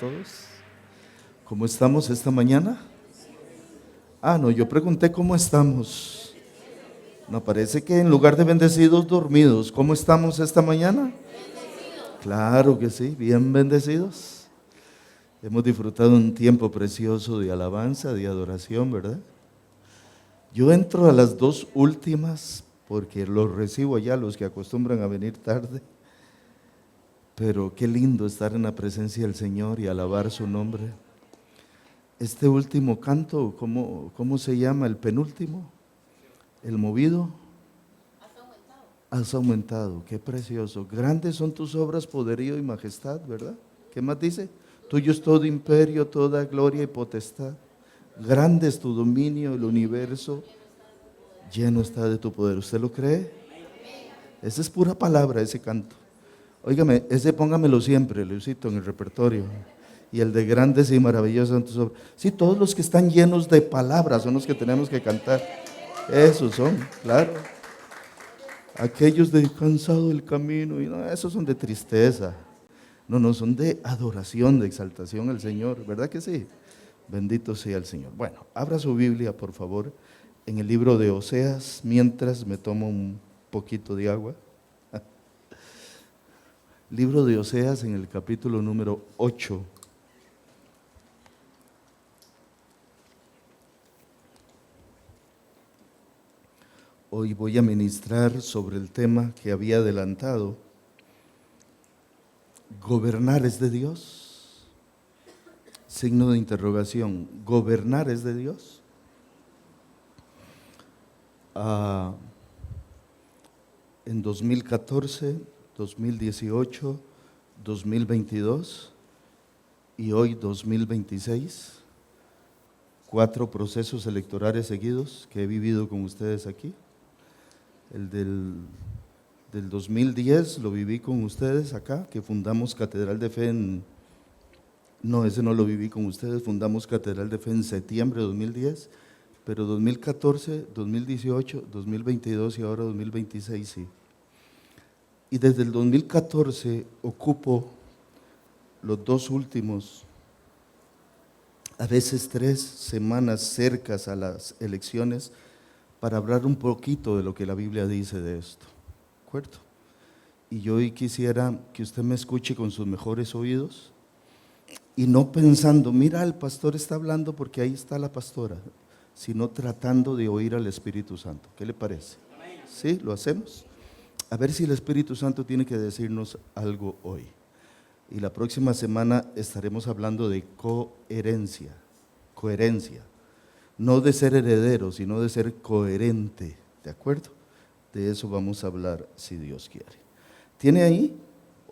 todos. ¿Cómo estamos esta mañana? No, yo pregunté cómo estamos. No, parece que en lugar de bendecidos, dormidos. ¿Cómo estamos esta mañana? Claro que sí, bien bendecidos. Hemos disfrutado un tiempo precioso de alabanza, de adoración, ¿verdad? Yo entro a las dos últimas porque los recibo allá, los que acostumbran a venir tarde. Pero qué lindo estar en la presencia del Señor y alabar su nombre. Este último canto, ¿cómo se llama? El penúltimo, el movido. Has aumentado, qué precioso. Grandes son tus obras, poderío y majestad, ¿verdad? ¿Qué más dice? Tuyo es todo imperio, toda gloria y potestad. Grande es tu dominio, el universo lleno está de tu poder. ¿Usted lo cree? Esa es pura palabra, ese canto. Óigame, ese póngamelo siempre, Luisito, en el repertorio. Y el de grandes y maravillosas son tus obras. Sí, todos los que están llenos de palabras son los que tenemos que cantar. Esos son, claro. Aquellos de cansado el camino, y no, esos son de tristeza. No, son de adoración, de exaltación al Señor, ¿verdad que sí? Bendito sea el Señor. Bueno, abra su Biblia, por favor, en el libro de Oseas, mientras me tomo un poquito de agua. Libro de Oseas en el capítulo número 8. Hoy voy a ministrar sobre el tema que había adelantado. ¿Gobernar es de Dios? Signo de interrogación. ¿Gobernar es de Dios? En 2014, 2018, 2022 y hoy 2026, 4 procesos electorales seguidos que he vivido con ustedes aquí. El del 2010 lo viví con ustedes acá, que fundamos Catedral de Fe ese no lo viví con ustedes, fundamos Catedral de Fe en septiembre de 2010, pero 2014, 2018, 2022 y ahora 2026 sí. Y desde el 2014 ocupo los 2 últimos, a veces 3 semanas cercas a las elecciones, para hablar un poquito de lo que la Biblia dice de esto, ¿de acuerdo? Y yo hoy quisiera que usted me escuche con sus mejores oídos y no pensando, mira, el pastor está hablando porque ahí está la pastora, sino tratando de oír al Espíritu Santo. ¿Qué le parece? ¿Sí? ¿Lo hacemos? A ver si el Espíritu Santo tiene que decirnos algo hoy. Y la próxima semana estaremos hablando de coherencia. No de ser heredero, sino de ser coherente, ¿de acuerdo? De eso vamos a hablar si Dios quiere. ¿Tiene ahí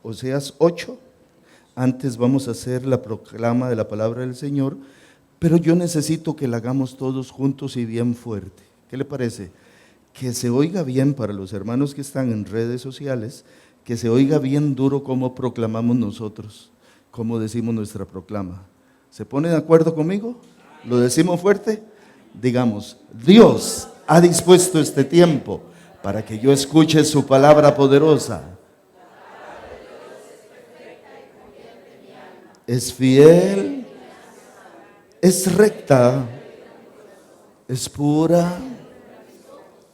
Oseas 8? Antes vamos a hacer la proclama de la palabra del Señor, pero yo necesito que la hagamos todos juntos y bien fuerte. ¿Qué le parece? Que se oiga bien para los hermanos que están en redes sociales, que se oiga bien duro como proclamamos nosotros, como decimos nuestra proclama. ¿Se pone de acuerdo conmigo? ¿Lo decimos fuerte? Digamos, Dios ha dispuesto este tiempo para que yo escuche su palabra poderosa. Es fiel, es recta, es pura,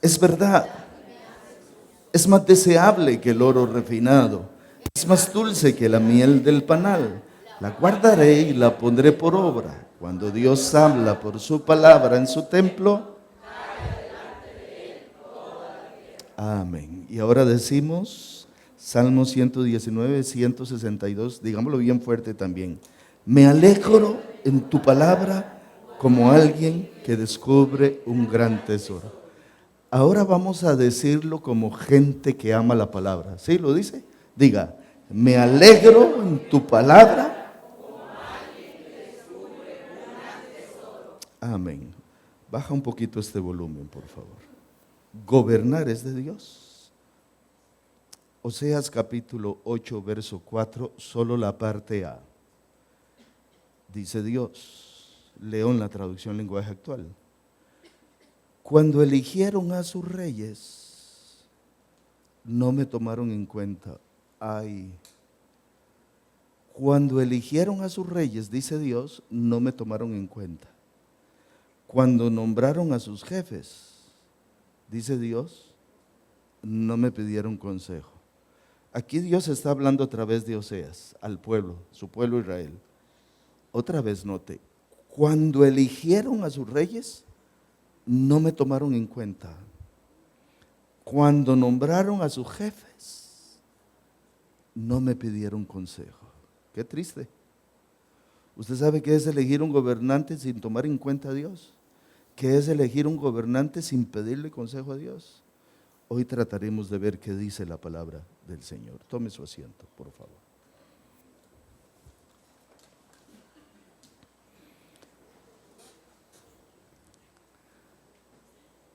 es verdad, es más deseable que el oro refinado, es más dulce que la miel del panal. La guardaré y la pondré por obra. Cuando Dios habla por su palabra en su templo, amén. Y ahora decimos, Salmo 119, 162, digámoslo bien fuerte también. Me alegro en tu palabra como alguien que descubre un gran tesoro. Ahora vamos a decirlo como gente que ama la palabra. ¿Sí lo dice? Diga, me alegro en tu palabra. Amén. Baja un poquito este volumen, por favor. Gobernar es de Dios. Oseas capítulo 8, verso 4, solo la parte A. Dice Dios, leo en la traducción lenguaje actual. Cuando eligieron a sus reyes, no me tomaron en cuenta. Ay, Cuando eligieron a sus reyes, dice Dios, no me tomaron en cuenta. Cuando nombraron a sus jefes, dice Dios, no me pidieron consejo. Aquí Dios está hablando a través de Oseas al pueblo, su pueblo Israel. Otra vez note, cuando eligieron a sus reyes, no me tomaron en cuenta. Cuando nombraron a sus jefes, no me pidieron consejo. Qué triste. ¿Usted sabe qué es elegir un gobernante sin tomar en cuenta a Dios? ¿Qué es elegir un gobernante sin pedirle consejo a Dios? Hoy trataremos de ver qué dice la palabra del Señor. Tome su asiento, por favor.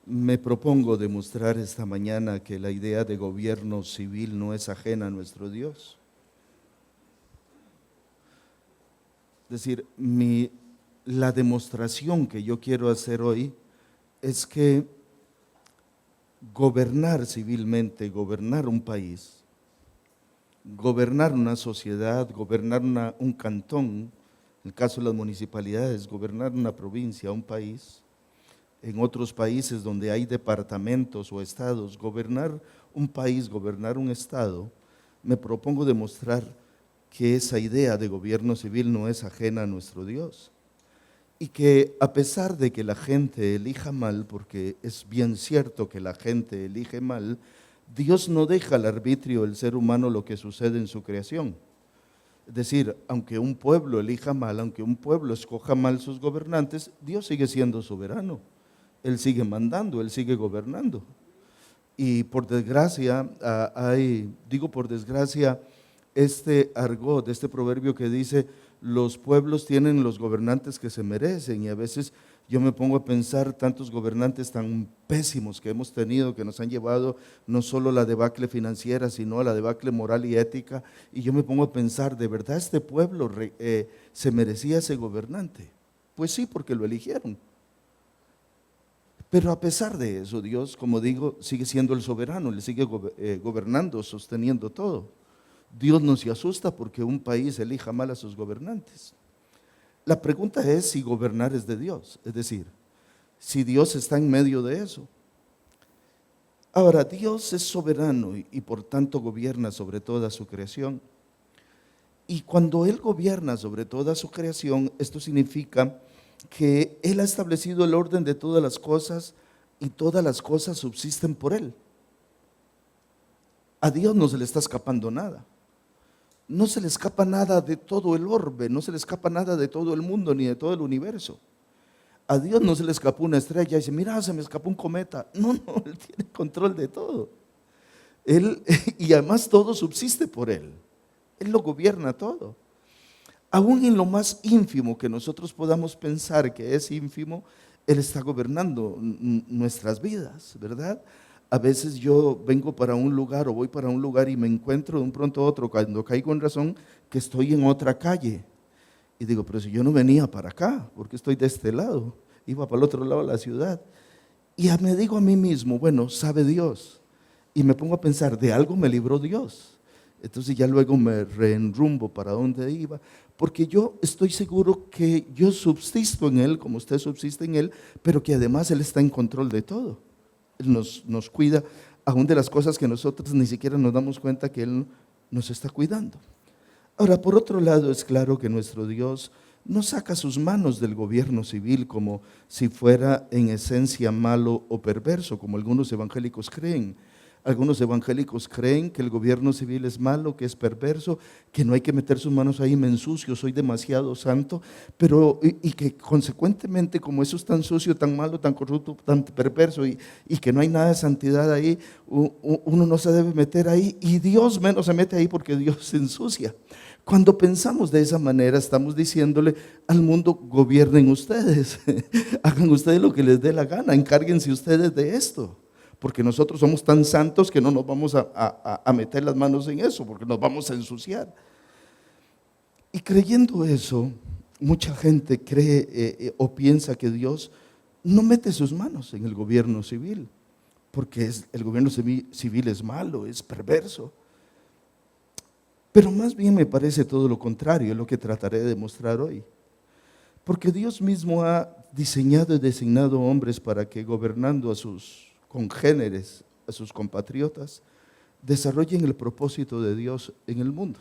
Me propongo demostrar esta mañana que la idea de gobierno civil no es ajena a nuestro Dios. Es decir, la demostración que yo quiero hacer hoy es que gobernar civilmente, gobernar un país, gobernar una sociedad, gobernar un cantón, en el caso de las municipalidades, gobernar una provincia, un país, en otros países donde hay departamentos o estados, gobernar un país, gobernar un estado, me propongo demostrar que esa idea de gobierno civil no es ajena a nuestro Dios. Y que a pesar de que la gente elija mal, porque es bien cierto que la gente elige mal, Dios no deja al arbitrio del ser humano lo que sucede en su creación. Es decir, aunque un pueblo elija mal, aunque un pueblo escoja mal sus gobernantes, Dios sigue siendo soberano. Él sigue mandando, Él sigue gobernando. Y por desgracia, por desgracia, este argot, este proverbio que dice, los pueblos tienen los gobernantes que se merecen, y a veces yo me pongo a pensar tantos gobernantes tan pésimos que hemos tenido, que nos han llevado no solo a la debacle financiera, sino a la debacle moral y ética, y yo me pongo a pensar, ¿de verdad este pueblo se merecía ese gobernante? Pues sí, porque lo eligieron. Pero a pesar de eso, Dios, como digo, sigue siendo el soberano, le sigue gobernando, sosteniendo todo. Dios no se asusta porque un país elija mal a sus gobernantes. La pregunta es si gobernar es de Dios, es decir, si Dios está en medio de eso. Ahora, Dios es soberano y por tanto gobierna sobre toda su creación. Y cuando Él gobierna sobre toda su creación, esto significa que Él ha establecido el orden de todas las cosas y todas las cosas subsisten por Él. A Dios no se le está escapando nada. No se le escapa nada de todo el orbe, no se le escapa nada de todo el mundo ni de todo el universo. A Dios no se le escapó una estrella y dice, mira, se me escapó un cometa. No, Él tiene control de todo. Y además todo subsiste por Él. Él lo gobierna todo. Aún en lo más ínfimo que nosotros podamos pensar que es ínfimo, Él está gobernando nuestras vidas, ¿verdad? A veces yo vengo para un lugar o voy para un lugar y me encuentro de un pronto a otro, cuando caigo en razón, que estoy en otra calle. Y digo, pero si yo no venía para acá, ¿por qué estoy de este lado? Iba para el otro lado de la ciudad. Y me digo a mí mismo, bueno, sabe Dios. Y me pongo a pensar, de algo me libró Dios. Entonces ya luego me reenrumbo para donde iba, porque yo estoy seguro que yo subsisto en Él, como usted subsiste en Él, pero que además Él está en control de todo. Él nos cuida, aún de las cosas que nosotros ni siquiera nos damos cuenta que Él nos está cuidando. Ahora, por otro lado, es claro que nuestro Dios no saca sus manos del gobierno civil como si fuera en esencia malo o perverso, como algunos evangélicos creen. Algunos evangélicos creen que el gobierno civil es malo, que es perverso, que no hay que meter sus manos ahí, me ensucio, soy demasiado santo, pero y que consecuentemente, como eso es tan sucio, tan malo, tan corrupto, tan perverso, y que no hay nada de santidad ahí, uno no se debe meter ahí, y Dios menos se mete ahí porque Dios se ensucia. Cuando pensamos de esa manera, estamos diciéndole al mundo, gobiernen ustedes, hagan ustedes lo que les dé la gana, encárguense ustedes de esto. Porque nosotros somos tan santos que no nos vamos a meter las manos en eso, porque nos vamos a ensuciar. Y creyendo eso, mucha gente cree o piensa que Dios no mete sus manos en el gobierno civil, porque el gobierno civil es malo, es perverso. Pero más bien me parece todo lo contrario, es lo que trataré de demostrar hoy. Porque Dios mismo ha diseñado y designado hombres para que, gobernando a sus congéneres, a sus compatriotas, desarrollen el propósito de Dios en el mundo.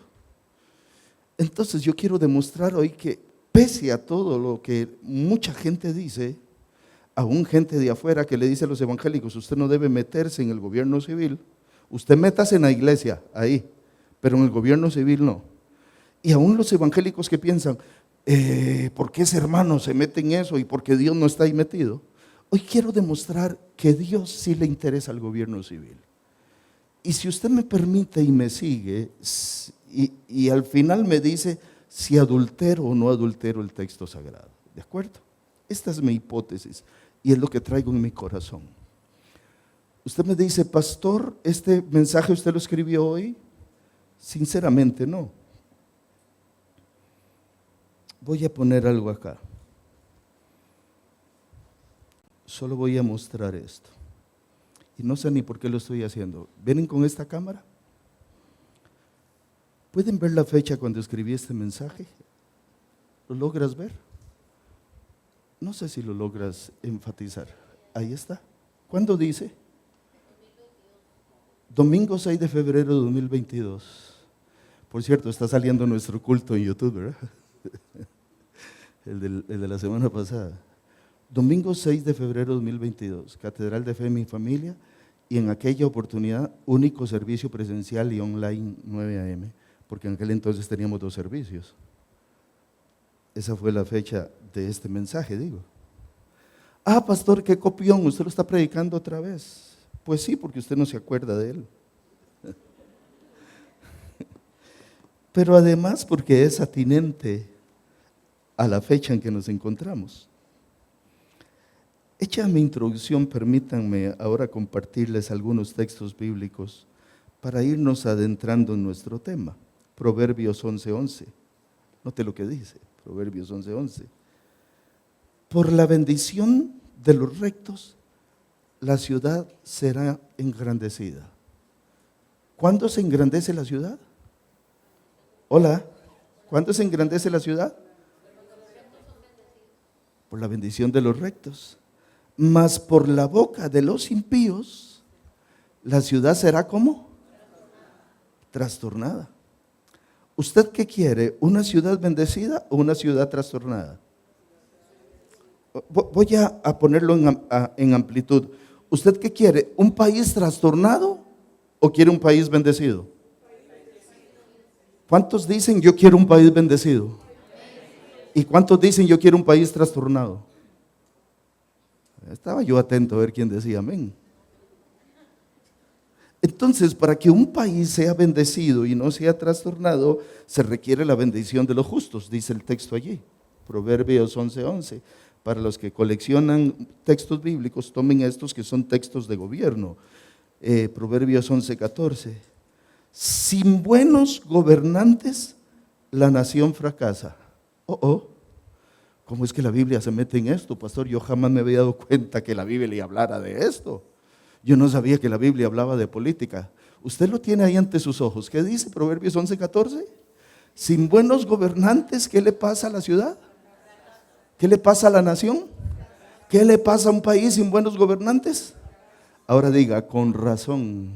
Entonces yo quiero demostrar hoy que pese a todo lo que mucha gente dice, aún gente de afuera que le dice a los evangélicos, usted no debe meterse en el gobierno civil, usted métase en la iglesia, ahí, pero en el gobierno civil no. Y aún los evangélicos que piensan, ¿por qué ese hermano se mete en eso y por qué Dios no está ahí metido? Hoy quiero demostrar que Dios sí le interesa al gobierno civil. Y si usted me permite y me sigue, y al final me dice si adultero o no adultero el texto sagrado, ¿de acuerdo? Esta es mi hipótesis y es lo que traigo en mi corazón. Usted me dice, pastor, ¿este mensaje usted lo escribió hoy? Sinceramente no. Voy a poner algo acá. Solo voy a mostrar esto. Y no sé ni por qué lo estoy haciendo. ¿Vienen con esta cámara? ¿Pueden ver la fecha cuando escribí este mensaje? ¿Lo logras ver? No sé si lo logras enfatizar. Ahí está. ¿Cuándo dice? Domingo 6 de febrero de 2022. Por cierto, está saliendo nuestro culto en YouTube, ¿verdad? El de la semana pasada. Domingo 6 de febrero de 2022, Catedral de Fe en mi familia, y en aquella oportunidad, único servicio presencial y online 9 a.m., porque en aquel entonces teníamos 2 servicios. Esa fue la fecha de este mensaje, digo. Ah, pastor, qué copión, usted lo está predicando otra vez. Pues sí, porque usted no se acuerda de él. Pero además porque es atinente a la fecha en que nos encontramos. Hecha mi introducción, permítanme ahora compartirles algunos textos bíblicos para irnos adentrando en nuestro tema. Proverbios 11:11. Note lo que dice, Proverbios 11:11. Por la bendición de los rectos, la ciudad será engrandecida. ¿Cuándo se engrandece la ciudad? Hola, ¿cuándo se engrandece la ciudad? Por la bendición de los rectos. Mas por la boca de los impíos, la ciudad será ¿cómo? Trastornada. ¿Usted qué quiere? ¿Una ciudad bendecida o una ciudad trastornada? Voy a ponerlo en amplitud. ¿Usted qué quiere? ¿Un país trastornado o quiere un país bendecido? ¿Cuántos dicen yo quiero un país bendecido? ¿Y cuántos dicen yo quiero un país trastornado? Estaba yo atento a ver quién decía amén. Entonces, para que un país sea bendecido y no sea trastornado, se requiere la bendición de los justos, dice el texto allí, Proverbios 11:11. Para los que coleccionan textos bíblicos, tomen estos que son textos de gobierno. Proverbios 11:14. Sin buenos gobernantes, la nación fracasa. ¿Cómo es que la Biblia se mete en esto, pastor? Yo jamás me había dado cuenta que la Biblia hablara de esto. Yo no sabía que la Biblia hablaba de política. Usted lo tiene ahí ante sus ojos. ¿Qué dice Proverbios 11:14? Sin buenos gobernantes, ¿qué le pasa a la ciudad? ¿Qué le pasa a la nación? ¿Qué le pasa a un país sin buenos gobernantes? Ahora diga, con razón.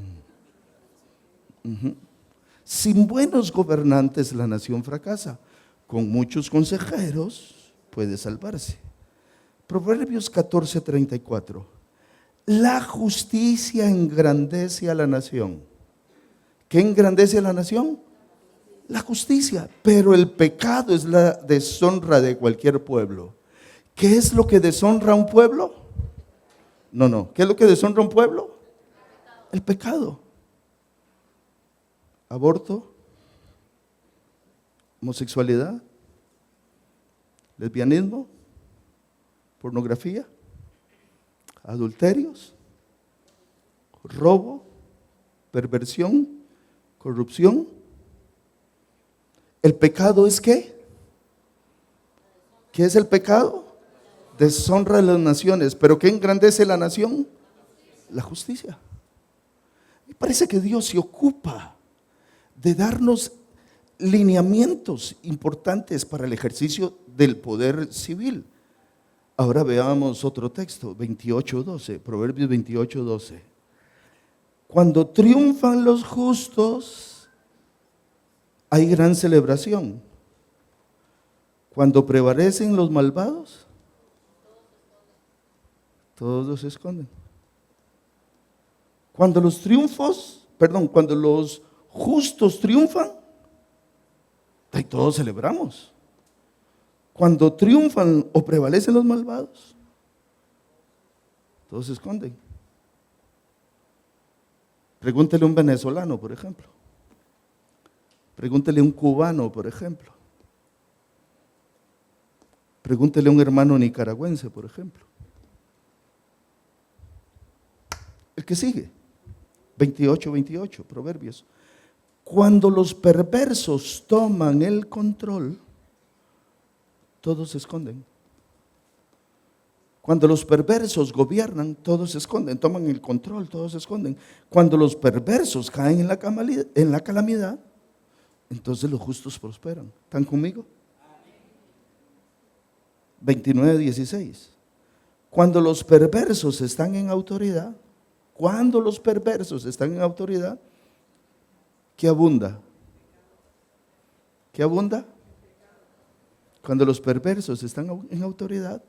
Sin buenos gobernantes la nación fracasa. Con muchos consejeros puede salvarse. Proverbios 14:34. La justicia engrandece a la nación. ¿Qué engrandece a la nación? La justicia. Pero el pecado es la deshonra de cualquier pueblo. ¿Qué es lo que deshonra a un pueblo? No. ¿Qué es lo que deshonra a un pueblo? El pecado. Aborto, homosexualidad, lesbianismo, pornografía, adulterios, robo, perversión, corrupción. ¿El pecado es qué? ¿Qué es el pecado? Deshonra a las naciones. ¿Pero qué engrandece la nación? La justicia. Me parece que Dios se ocupa de darnos lineamientos importantes para el ejercicio del poder civil. Ahora veamos otro texto, 28:12, Proverbios 28:12. Cuando triunfan los justos, hay gran celebración. Cuando prevalecen los malvados, todos se esconden. Cuando los justos triunfan, ahí todos celebramos. Cuando triunfan o prevalecen los malvados, todos se esconden. Pregúntele a un venezolano, por ejemplo. Pregúntele a un cubano, por ejemplo. Pregúntele a un hermano nicaragüense, por ejemplo. El que sigue, 28:28, Proverbios. Cuando los perversos toman el control, todos se esconden. Cuando los perversos gobiernan, todos se esconden, toman el control, todos se esconden. Cuando los perversos caen en la calamidad, entonces los justos prosperan. ¿Están conmigo? 29:16. Cuando los perversos están en autoridad, ¿qué abunda? ¿Qué abunda? Cuando los perversos están en autoridad,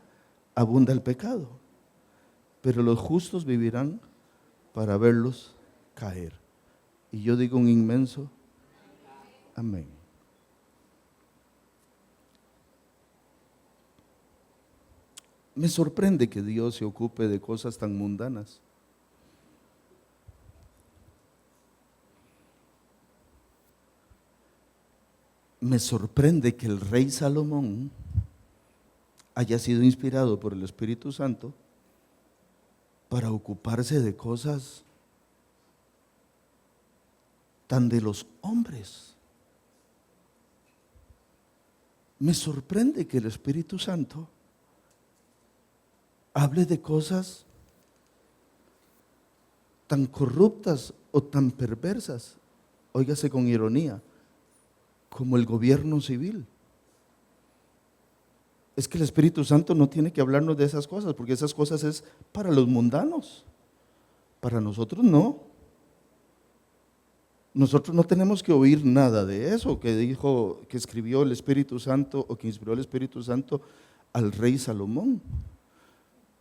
abunda el pecado. Pero los justos vivirán para verlos caer. Y yo digo un inmenso amén. Me sorprende que Dios se ocupe de cosas tan mundanas. Me sorprende que el rey Salomón haya sido inspirado por el Espíritu Santo para ocuparse de cosas tan de los hombres. Me sorprende que el Espíritu Santo hable de cosas tan corruptas o tan perversas, óigase con ironía, como el gobierno civil. Es que el Espíritu Santo no tiene que hablarnos de esas cosas, porque esas cosas es para los mundanos, para nosotros no. Nosotros no tenemos que oír nada de eso que escribió el Espíritu Santo o que inspiró el Espíritu Santo al rey Salomón,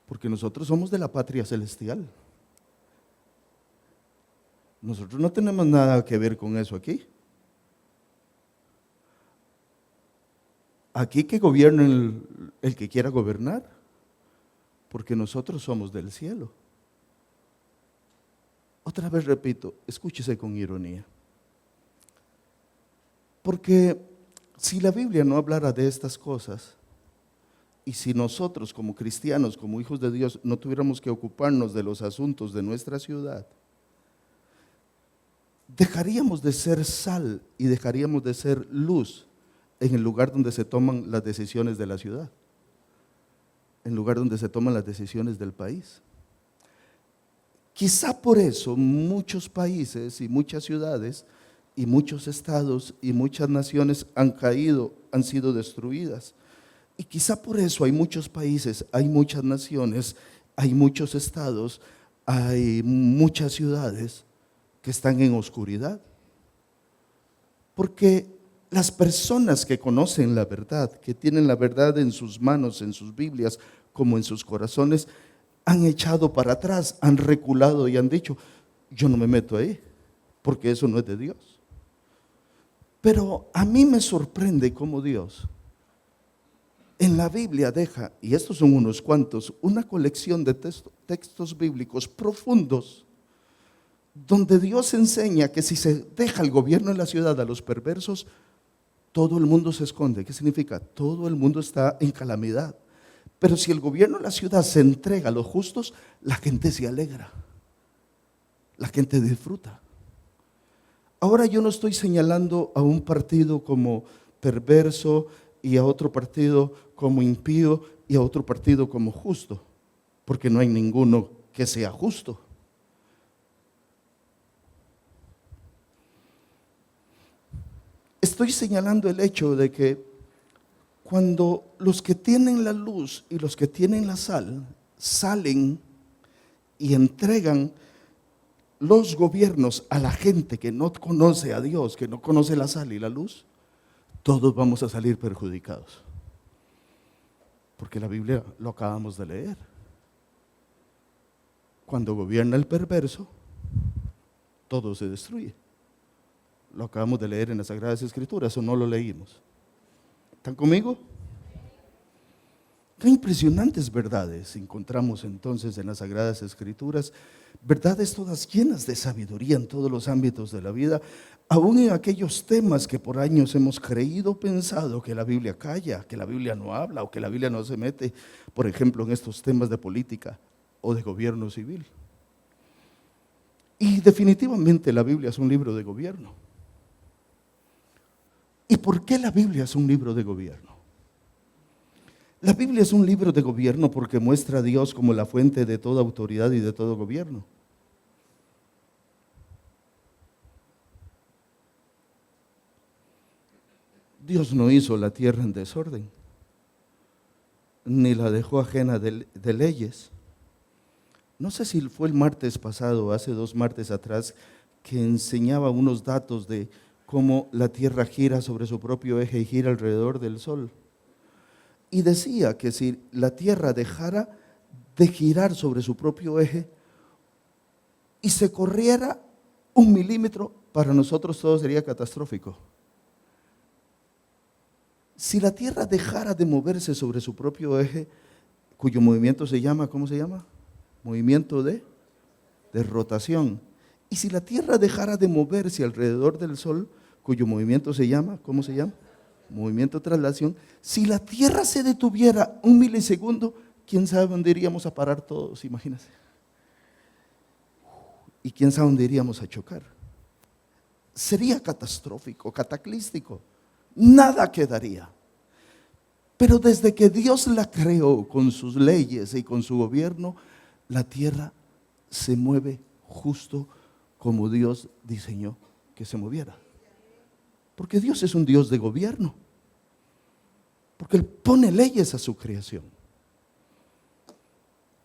porque nosotros somos de la patria celestial. Nosotros no tenemos nada que ver con eso aquí. Aquí que gobierne el que quiera gobernar, porque nosotros somos del cielo. Otra vez repito, escúchese con ironía. Porque si la Biblia no hablara de estas cosas, y si nosotros como cristianos, como hijos de Dios, no tuviéramos que ocuparnos de los asuntos de nuestra ciudad, dejaríamos de ser sal y dejaríamos de ser luz en el lugar donde se toman las decisiones de la ciudad, en el lugar donde se toman las decisiones del país. Quizá por eso muchos países y muchas ciudades y muchos estados y muchas naciones han caído, han sido destruidas. Y quizá por eso hay muchos países, hay muchas naciones, hay muchos estados, hay muchas ciudades que están en oscuridad. Porque las personas que conocen la verdad, que tienen la verdad en sus manos, en sus Biblias, como en sus corazones, han echado para atrás, han reculado y han dicho, yo no me meto ahí, porque eso no es de Dios. Pero a mí me sorprende cómo Dios en la Biblia deja, y estos son unos cuantos, una colección de textos bíblicos profundos, donde Dios enseña que si se deja el gobierno en la ciudad a los perversos, todo el mundo se esconde. ¿Qué significa? Todo el mundo está en calamidad. Pero si el gobierno de la ciudad se entrega a los justos, la gente se alegra, la gente disfruta. Ahora yo no estoy señalando a un partido como perverso y a otro partido como impío y a otro partido como justo, porque no hay ninguno que sea justo. estoy señalando el hecho de que cuando los que tienen la luz y los que tienen la sal salen y entregan los gobiernos a la gente que no conoce a Dios, que no conoce la sal y la luz, todos vamos a salir perjudicados. Porque la Biblia lo acabamos de leer. Cuando gobierna el perverso, todo se destruye. Lo acabamos de leer en las Sagradas Escrituras, o no lo leímos. ¿Están conmigo? Qué impresionantes verdades encontramos entonces en las Sagradas Escrituras, verdades todas llenas de sabiduría en todos los ámbitos de la vida, aún en aquellos temas que por años hemos creído, pensado que la Biblia calla, que la Biblia no habla o que la Biblia no se mete, por ejemplo, en estos temas de política o de gobierno civil. Y definitivamente la Biblia es un libro de gobierno. ¿Y por qué la Biblia es un libro de gobierno? La Biblia es un libro de gobierno porque muestra a Dios como la fuente de toda autoridad y de todo gobierno. Dios no hizo la tierra en desorden, ni la dejó ajena de leyes. No sé si fue el martes pasado, hace 2 martes atrás, que enseñaba unos datos de cómo la tierra gira sobre su propio eje y gira alrededor del sol. Y decía que si la tierra dejara de girar sobre su propio eje y se corriera 1 milímetro, para nosotros todo sería catastrófico. Si la tierra dejara de moverse sobre su propio eje, cuyo movimiento se llama, ¿cómo se llama? Movimiento de rotación. Y si la tierra dejara de moverse alrededor del sol, cuyo movimiento se llama, ¿cómo se llama? Movimiento de traslación. Si la tierra se detuviera 1 milisegundo, ¿quién sabe dónde iríamos a parar todos? Imagínense. ¿Y quién sabe dónde iríamos a chocar? Sería catastrófico, cataclístico. Nada quedaría. Pero desde que Dios la creó con sus leyes y con su gobierno, la tierra se mueve justo como Dios diseñó que se moviera. Porque Dios es un Dios de gobierno. Porque Él pone leyes a su creación.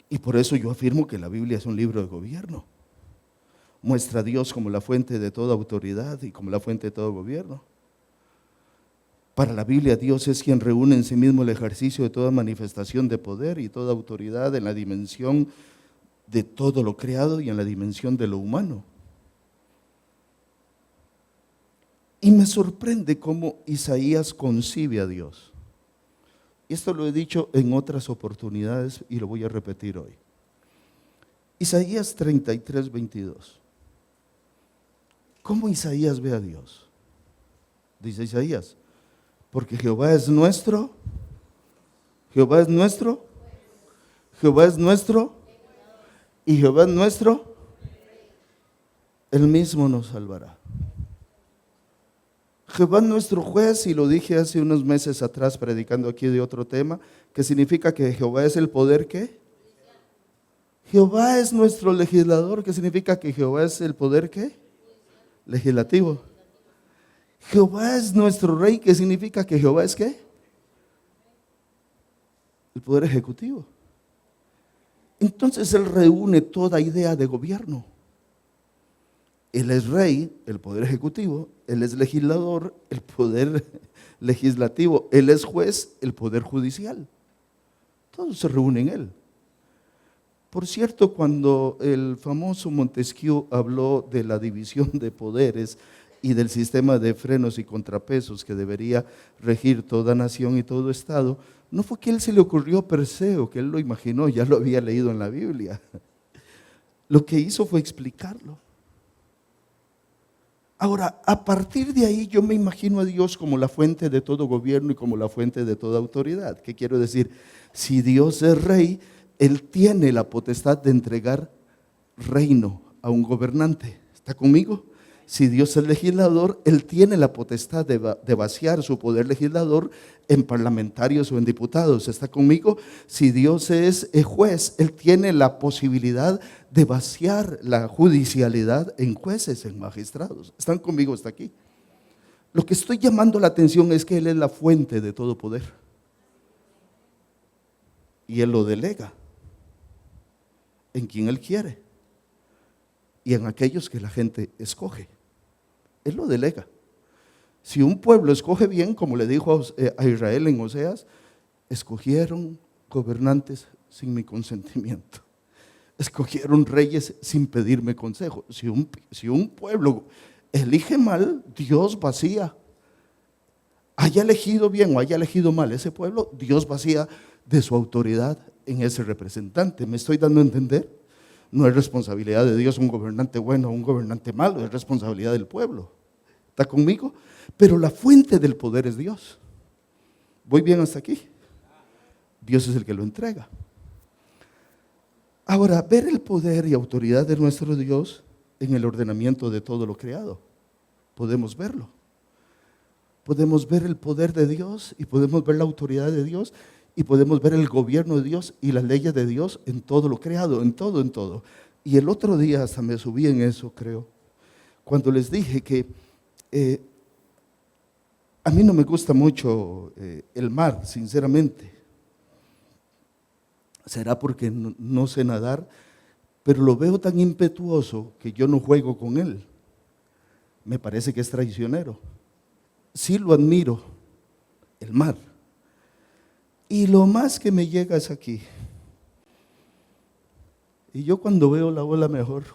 Y por eso yo afirmo que la Biblia es un libro de gobierno. Muestra a Dios como la fuente de toda autoridad y como la fuente de todo gobierno. Para la Biblia, Dios es quien reúne en sí mismo el ejercicio de toda manifestación de poder y toda autoridad en la dimensión de todo lo creado y en la dimensión de lo humano. Y me sorprende cómo Isaías concibe a Dios. Esto lo he dicho en otras oportunidades y lo voy a repetir hoy. Isaías 33, 22. ¿Cómo Isaías ve a Dios? Dice Isaías, porque Jehová es nuestro, Jehová es nuestro, Jehová es nuestro, y Jehová es nuestro, Él mismo nos salvará. Jehová es nuestro juez, y lo dije hace unos meses atrás predicando aquí de otro tema, que significa que Jehová es el poder ¿qué? Jehová es nuestro legislador, que significa que Jehová es el poder ¿qué? Legislativo. Jehová es nuestro rey, que significa que Jehová es ¿qué? El poder ejecutivo. Entonces Él reúne toda idea de gobierno. Él es rey, el poder ejecutivo. Él es legislador, el poder legislativo. Él es juez, el poder judicial. Todo se reúne en Él. Por cierto, cuando el famoso Montesquieu habló de la división de poderes y del sistema de frenos y contrapesos que debería regir toda nación y todo estado, no fue que él se le ocurrió per se o que él lo imaginó, ya lo había leído en la Biblia. Lo que hizo fue explicarlo. Ahora, a partir de ahí yo me imagino a Dios como la fuente de todo gobierno y como la fuente de toda autoridad. ¿Qué quiero decir? Si Dios es rey, Él tiene la potestad de entregar reino a un gobernante. ¿Está conmigo? Si Dios es legislador, Él tiene la potestad de vaciar su poder legislador en parlamentarios o en diputados. ¿Está conmigo? Si Dios es juez, Él tiene la posibilidad de vaciar la judicialidad en jueces, en magistrados. ¿Están conmigo hasta aquí? Lo que estoy llamando la atención es que Él es la fuente de todo poder. Y Él lo delega en quien Él quiere y en aquellos que la gente escoge. Él lo delega. Si un pueblo escoge bien, como le dijo a Israel en Oseas, escogieron gobernantes sin mi consentimiento. Escogieron reyes sin pedirme consejo. Si un pueblo elige mal, Dios vacía. Haya elegido bien o haya elegido mal ese pueblo, Dios vacía de su autoridad en ese representante. ¿Me estoy dando a entender? No es responsabilidad de Dios un gobernante bueno o un gobernante malo, es responsabilidad del pueblo. ¿Está conmigo? Pero la fuente del poder es Dios. ¿Voy bien hasta aquí? Dios es el que lo entrega. Ahora, ver el poder y autoridad de nuestro Dios en el ordenamiento de todo lo creado. Podemos verlo. Podemos ver el poder de Dios y podemos ver la autoridad de Dios y podemos ver el gobierno de Dios y las leyes de Dios en todo lo creado, en todo, en todo. Y el otro día hasta me subí en eso, creo, cuando les dije que a mí no me gusta mucho el mar, sinceramente. Será porque no sé nadar, pero lo veo tan impetuoso que yo no juego con él. Me parece que es traicionero. Sí lo admiro, el mar. Y lo más que me llega es aquí. Y yo cuando veo la ola mejor,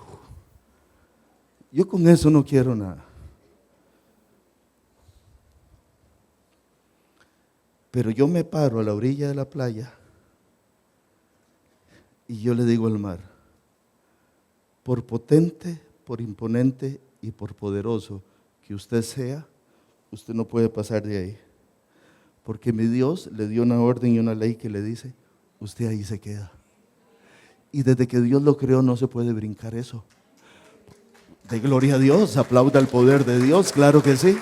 yo con eso no quiero nada. Pero yo me paro a la orilla de la playa y yo le digo al mar, por potente, por imponente y por poderoso que usted sea, usted no puede pasar de ahí. Porque mi Dios le dio una orden y una ley que le dice, usted ahí se queda. Y desde que Dios lo creó no se puede brincar eso. De gloria a Dios, aplauda el poder de Dios, claro que sí.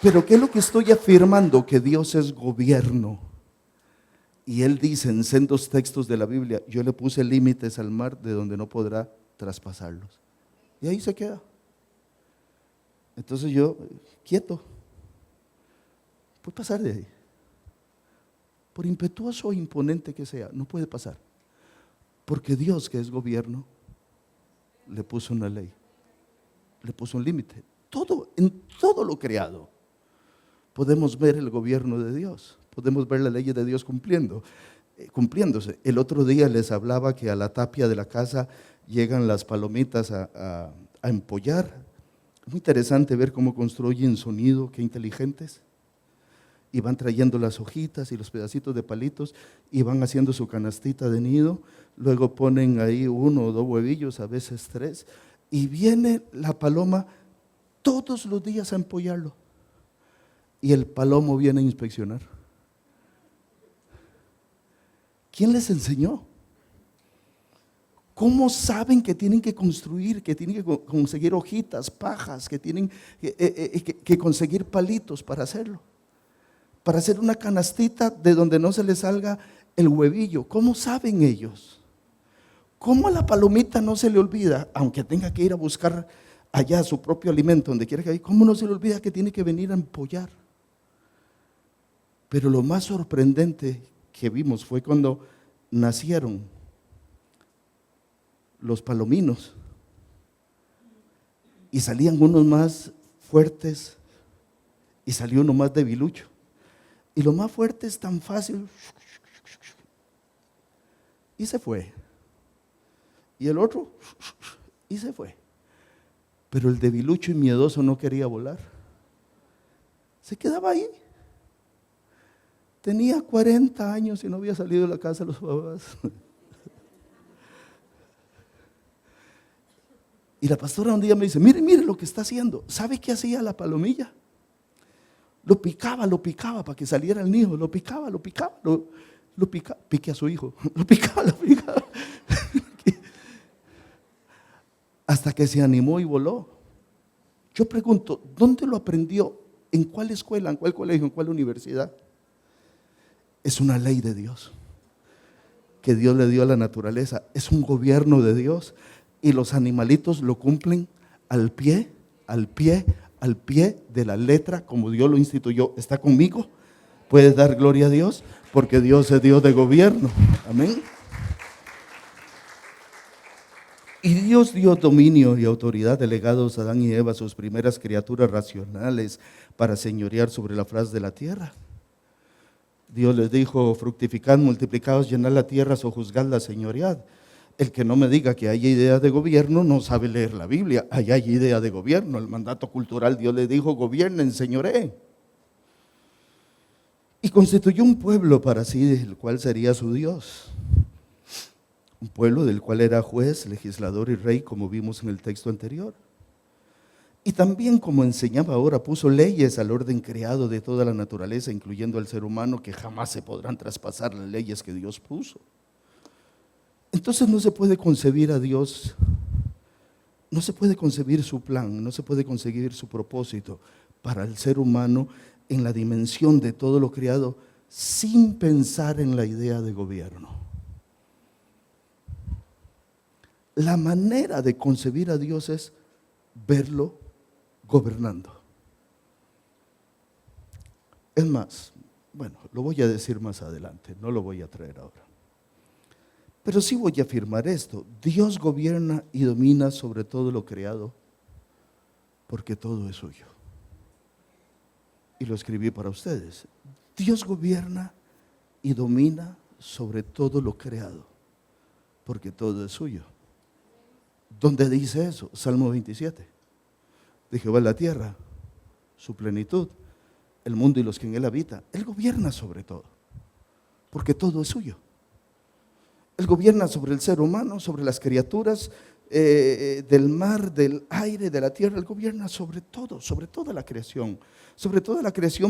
Pero ¿qué es lo que estoy afirmando? Que Dios es gobierno. Y Él dice en sendos textos de la Biblia, yo le puse límites al mar de donde no podrá traspasarlos. Y ahí se queda. Entonces yo, quieto, puede pasar de ahí. Por impetuoso o imponente que sea, no puede pasar. Porque Dios, que es gobierno, le puso una ley, le puso un límite. En todo lo creado podemos ver el gobierno de Dios, podemos ver las leyes de Dios cumpliéndose. El otro día les hablaba que a la tapia de la casa llegan las palomitas a empollar. Muy interesante ver cómo construyen sonido, qué inteligentes. Y van trayendo las hojitas y los pedacitos de palitos y van haciendo su canastita de nido. Luego ponen ahí 1 o 2 huevillos, a veces 3. Y viene la paloma todos los días a empollarlo. Y el palomo viene a inspeccionar. ¿Quién les enseñó? ¿Cómo saben que tienen que construir, que tienen que conseguir hojitas, pajas, que tienen que conseguir palitos para hacerlo? Para hacer una canastita de donde no se les salga el huevillo. ¿Cómo saben ellos? ¿Cómo a la palomita no se le olvida, aunque tenga que ir a buscar allá su propio alimento, donde quiera que vaya, cómo no se le olvida que tiene que venir a empollar? Pero lo más sorprendente que vimos fue cuando nacieron los palominos y salían unos más fuertes y salió uno más debilucho. Y lo más fuerte es tan fácil y se fue. Y el otro y se fue. Pero el debilucho y miedoso no quería volar. Se quedaba ahí. Tenía 40 años y no había salido de la casa de los papás. Y la pastora un día me dice, mire lo que está haciendo. ¿Sabe qué hacía la palomilla? Lo picaba para que saliera el nido. Lo picaba. Pique a su hijo. Lo picaba. Hasta que se animó y voló. Yo pregunto, ¿dónde lo aprendió? ¿En cuál escuela? ¿En cuál colegio? ¿En cuál universidad? Es una ley de Dios que Dios le dio a la naturaleza. Es un gobierno de Dios y los animalitos lo cumplen al pie al pie de la letra como Dios lo instituyó. ¿Está conmigo? ¿Puedes dar gloria a Dios? Porque Dios es Dios de gobierno. Amén. Y Dios dio dominio y autoridad delegados a Adán y Eva, sus primeras criaturas racionales, para señorear sobre la faz de la tierra. Dios les dijo: fructificad, multiplicaos, llenad la tierra, sojuzgadla, señoread. El que no me diga que haya idea de gobierno no sabe leer la Biblia. Allá hay idea de gobierno. El mandato cultural, Dios le dijo: gobiernen, señoreen. Y constituyó un pueblo para sí, el cual sería su Dios. Un pueblo del cual era juez, legislador y rey, como vimos en el texto anterior. Y también, como enseñaba ahora, puso leyes al orden creado de toda la naturaleza, incluyendo al ser humano, que jamás se podrán traspasar las leyes que Dios puso. Entonces no se puede concebir a Dios, no se puede concebir su plan, no se puede concebir su propósito para el ser humano en la dimensión de todo lo creado sin pensar en la idea de gobierno. La manera de concebir a Dios es verlo gobernando. Es más, bueno, lo voy a decir más adelante, no lo voy a traer ahora. Pero sí voy a afirmar esto: Dios gobierna y domina sobre todo lo creado, porque todo es suyo. Y lo escribí para ustedes. Dios gobierna y domina sobre todo lo creado, porque todo es suyo. ¿Dónde dice eso? Salmo 27. De Jehová es la tierra, su plenitud, el mundo y los que en él habitan. Él gobierna sobre todo, porque todo es suyo. Él gobierna sobre el ser humano, sobre las criaturas del mar, del aire, de la tierra. Él gobierna sobre todo, sobre toda la creación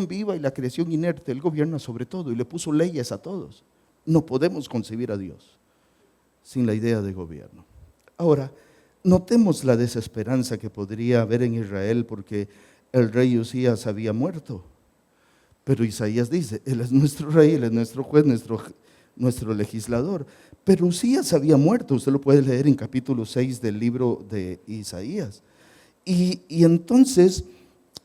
viva y la creación inerte. Él gobierna sobre todo y le puso leyes a todos. No podemos concebir a Dios sin la idea de gobierno. Ahora, notemos la desesperanza que podría haber en Israel porque el rey Usías había muerto. Pero Isaías dice: Él es nuestro rey, Él es nuestro juez, nuestro legislador. Pero Usías había muerto, usted lo puede leer en capítulo 6 del libro de Isaías. Y entonces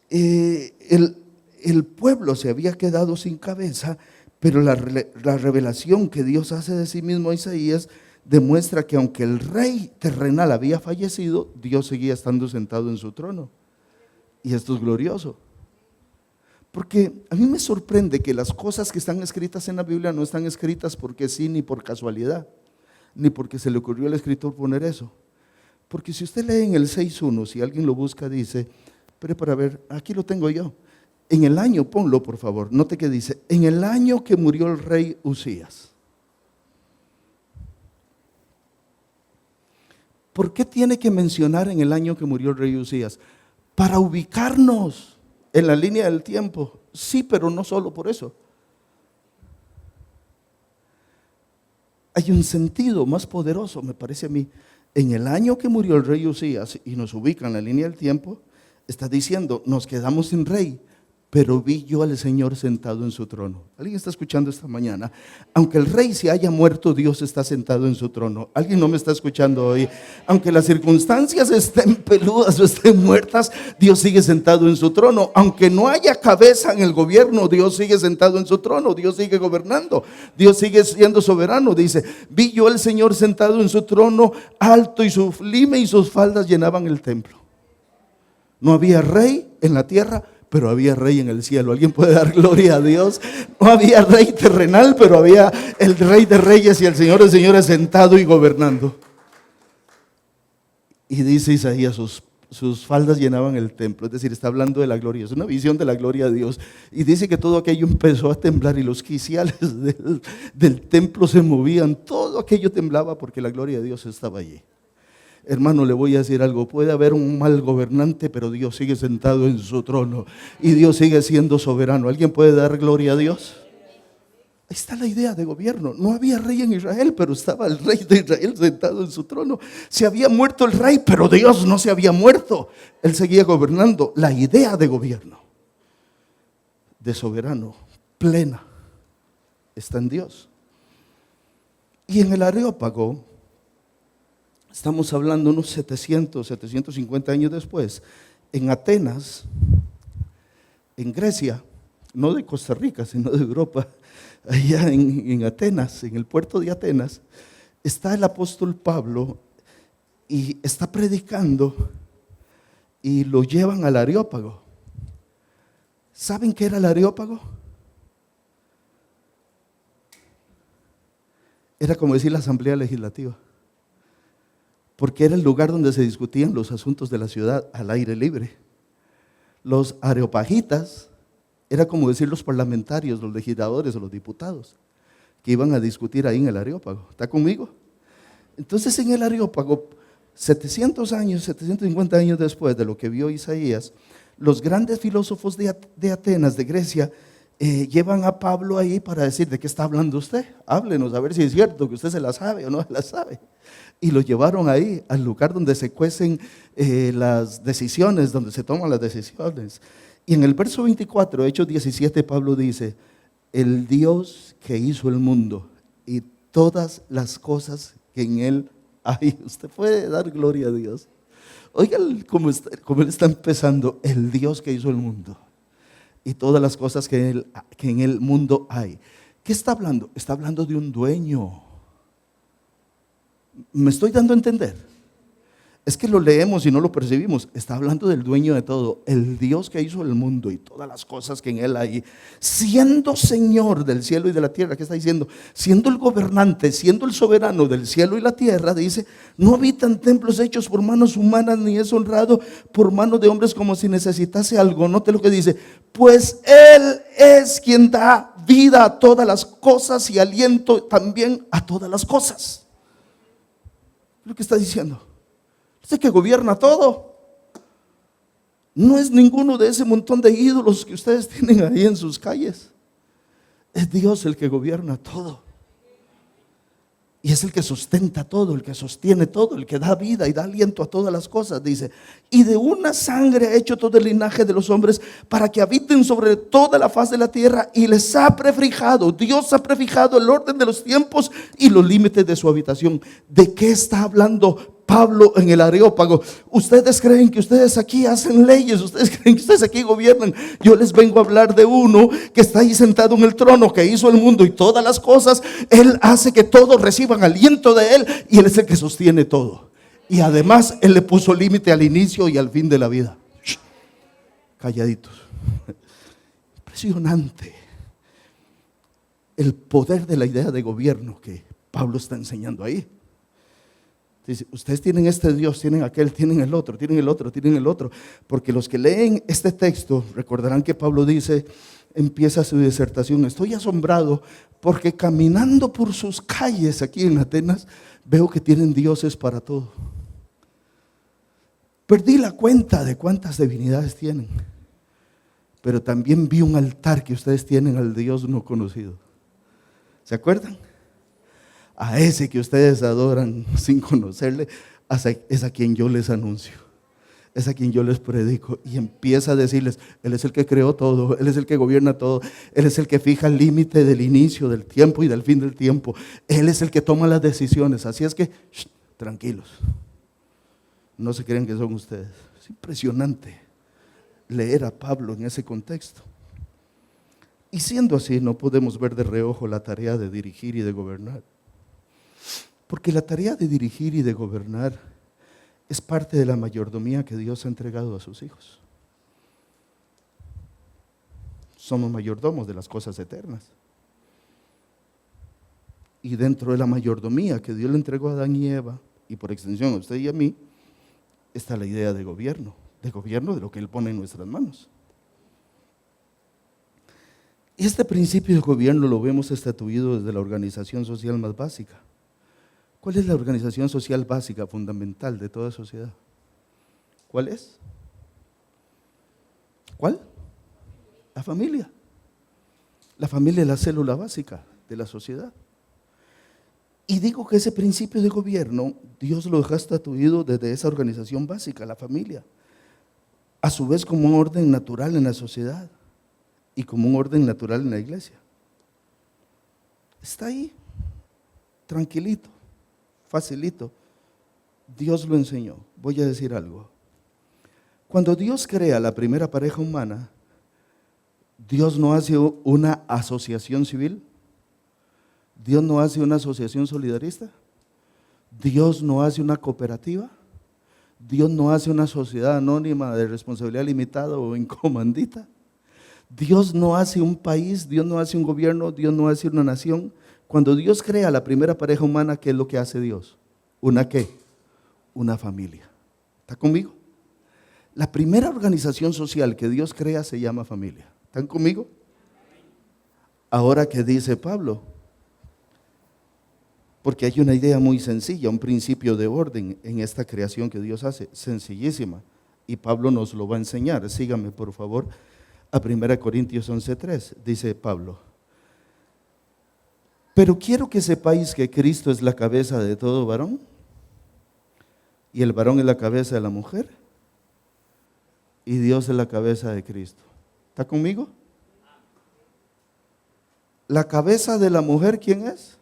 el pueblo se había quedado sin cabeza, pero la revelación que Dios hace de sí mismo a Isaías demuestra que aunque el rey terrenal había fallecido, Dios seguía estando sentado en su trono. Y esto es glorioso. Porque a mí me sorprende que las cosas que están escritas en la Biblia no están escritas porque sí, ni por casualidad, ni porque se le ocurrió al escritor poner eso. Porque si usted lee en el 6.1, si alguien lo busca, dice, pero para ver, aquí lo tengo yo. En el año, ponlo por favor, note que dice: en el año que murió el rey Usías. ¿Por qué tiene que mencionar en el año que murió el rey Usías? Para ubicarnos en la línea del tiempo. Sí, pero no solo por eso. Hay un sentido más poderoso, me parece a mí. En el año que murió el rey Usías, y nos ubica en la línea del tiempo, está diciendo: nos quedamos sin rey, pero vi yo al Señor sentado en su trono. ¿Alguien está escuchando esta mañana? Aunque el rey se haya muerto, Dios está sentado en su trono. ¿Alguien no me está escuchando hoy? Aunque las circunstancias estén peludas o estén muertas, Dios sigue sentado en su trono. Aunque no haya cabeza en el gobierno, Dios sigue sentado en su trono. Dios sigue gobernando. Dios sigue siendo soberano. Dice: vi yo al Señor sentado en su trono, alto, y su lime y sus faldas llenaban el templo. No había rey en la tierra, pero había rey en el cielo. ¿Alguien puede dar gloria a Dios? No había rey terrenal, pero había el rey de reyes y el señor de señores sentado y gobernando. Y dice Isaías: sus faldas llenaban el templo. Es decir, está hablando de la gloria. Es una visión de la gloria de Dios. Y dice que todo aquello empezó a temblar y los quiciales del templo se movían. Todo aquello temblaba porque la gloria de Dios estaba allí. Hermano, le voy a decir algo: puede haber un mal gobernante, pero Dios sigue sentado en su trono y Dios sigue siendo soberano. ¿Alguien puede dar gloria a Dios? Ahí está la idea de gobierno. No había rey en Israel, pero estaba el rey de Israel sentado en su trono. Se había muerto el rey, pero Dios no se había muerto. Él seguía gobernando. La idea de gobierno, de soberano, plena, está en Dios. Y en el Areópago, estamos hablando unos 750 años después, en Atenas, en Grecia, no de Costa Rica, sino de Europa, allá en Atenas, en el puerto de Atenas, está el apóstol Pablo y está predicando y lo llevan al Areópago. ¿Saben qué era el Areópago? Era como decir la Asamblea Legislativa, porque era el lugar donde se discutían los asuntos de la ciudad al aire libre. Los areopagitas era como decir los parlamentarios, los legisladores o los diputados que iban a discutir ahí en el Areópago. ¿Está conmigo? Entonces en el Areópago, 750 años después de lo que vio Isaías, los grandes filósofos de Atenas, de Grecia, llevan a Pablo ahí para decir: ¿de qué está hablando usted? Háblenos a ver si es cierto que usted se la sabe o no se la sabe. Y lo llevaron ahí al lugar donde se cuecen las decisiones, donde se toman las decisiones. Y en el verso 24, Hechos 17, Pablo dice: el Dios que hizo el mundo y todas las cosas que en él hay. Usted puede dar gloria a Dios. Oiga cómo él está empezando: el Dios que hizo el mundo y todas las cosas que en el mundo hay. ¿Qué está hablando? Está hablando de un dueño. ¿Me estoy dando a entender? Es que lo leemos y no lo percibimos. Está hablando del dueño de todo, el Dios que hizo el mundo y todas las cosas que en él hay, siendo Señor del cielo y de la tierra. ¿Qué está diciendo? Siendo el gobernante, siendo el soberano del cielo y la tierra, dice: no habitan templos hechos por manos humanas, ni es honrado por manos de hombres como si necesitase algo. Note lo que dice: pues Él es quien da vida a todas las cosas y aliento también a todas las cosas. Lo que está diciendo. Es el que gobierna todo. No es ninguno de ese montón de ídolos que ustedes tienen ahí en sus calles. Es Dios el que gobierna todo. Y es el que sustenta todo, el que sostiene todo, el que da vida y da aliento a todas las cosas. Dice: y de una sangre ha hecho todo el linaje de los hombres para que habiten sobre toda la faz de la tierra, y les ha prefijado, Dios ha prefijado el orden de los tiempos y los límites de su habitación. ¿De qué está hablando Pablo en el Areópago? Ustedes creen que ustedes aquí hacen leyes, ustedes creen que ustedes aquí gobiernan. Yo les vengo a hablar de uno que está ahí sentado en el trono, que hizo el mundo y todas las cosas. Él hace que todos reciban aliento de él, y él es el que sostiene todo. Y además él le puso límite al inicio y al fin de la vida. Shh, calladitos. Impresionante el poder de la idea de gobierno que Pablo está enseñando ahí. Dice: ustedes tienen este Dios, tienen aquel, tienen el otro, tienen el otro, tienen el otro. Porque los que leen este texto recordarán que Pablo dice, empieza su disertación: estoy asombrado porque caminando por sus calles aquí en Atenas, veo que tienen dioses para todo. Perdí la cuenta de cuántas divinidades tienen, pero también vi un altar que ustedes tienen al Dios no conocido. ¿Se acuerdan? A ese que ustedes adoran sin conocerle, es a quien yo les anuncio, es a quien yo les predico. Y empieza a decirles: Él es el que creó todo, Él es el que gobierna todo, Él es el que fija el límite del inicio del tiempo y del fin del tiempo, Él es el que toma las decisiones. Así es que, tranquilos, no se crean que son ustedes. Es impresionante leer a Pablo en ese contexto. Y siendo así, no podemos ver de reojo la tarea de dirigir y de gobernar. Porque la tarea de dirigir y de gobernar es parte de la mayordomía que Dios ha entregado a sus hijos. Somos mayordomos de las cosas eternas. Y dentro de la mayordomía que Dios le entregó a Adán y Eva, y por extensión a usted y a mí, está la idea de gobierno de lo que Él pone en nuestras manos. Y este principio de gobierno lo vemos estatuido desde la organización social más básica. ¿Cuál es la organización social básica, fundamental de toda sociedad? ¿Cuál es? ¿Cuál? La familia. La familia es la célula básica de la sociedad. Y digo que ese principio de gobierno, Dios lo deja estatuido desde esa organización básica, la familia. A su vez como un orden natural en la sociedad y como un orden natural en la iglesia. Está ahí, tranquilito. Facilito, Dios lo enseñó. Voy a decir algo. Cuando Dios crea la primera pareja humana, Dios no hace una asociación civil, Dios no hace una asociación solidarista, Dios no hace una cooperativa, Dios no hace una sociedad anónima de responsabilidad limitada o en comandita. Dios no hace un país, Dios no hace un gobierno, Dios no hace una nación. Cuando Dios crea la primera pareja humana, ¿qué es lo que hace Dios? ¿Una qué? Una familia. ¿Está conmigo? La primera organización social que Dios crea se llama familia. ¿Están conmigo? Ahora, ¿qué dice Pablo? Porque hay una idea muy sencilla, un principio de orden en esta creación que Dios hace, sencillísima. Y Pablo nos lo va a enseñar. Síganme, por favor, a 1 Corintios 11:3. Dice Pablo: pero quiero que sepáis que Cristo es la cabeza de todo varón, y el varón es la cabeza de la mujer, y Dios es la cabeza de Cristo. ¿Está conmigo? ¿La cabeza de la mujer quién es?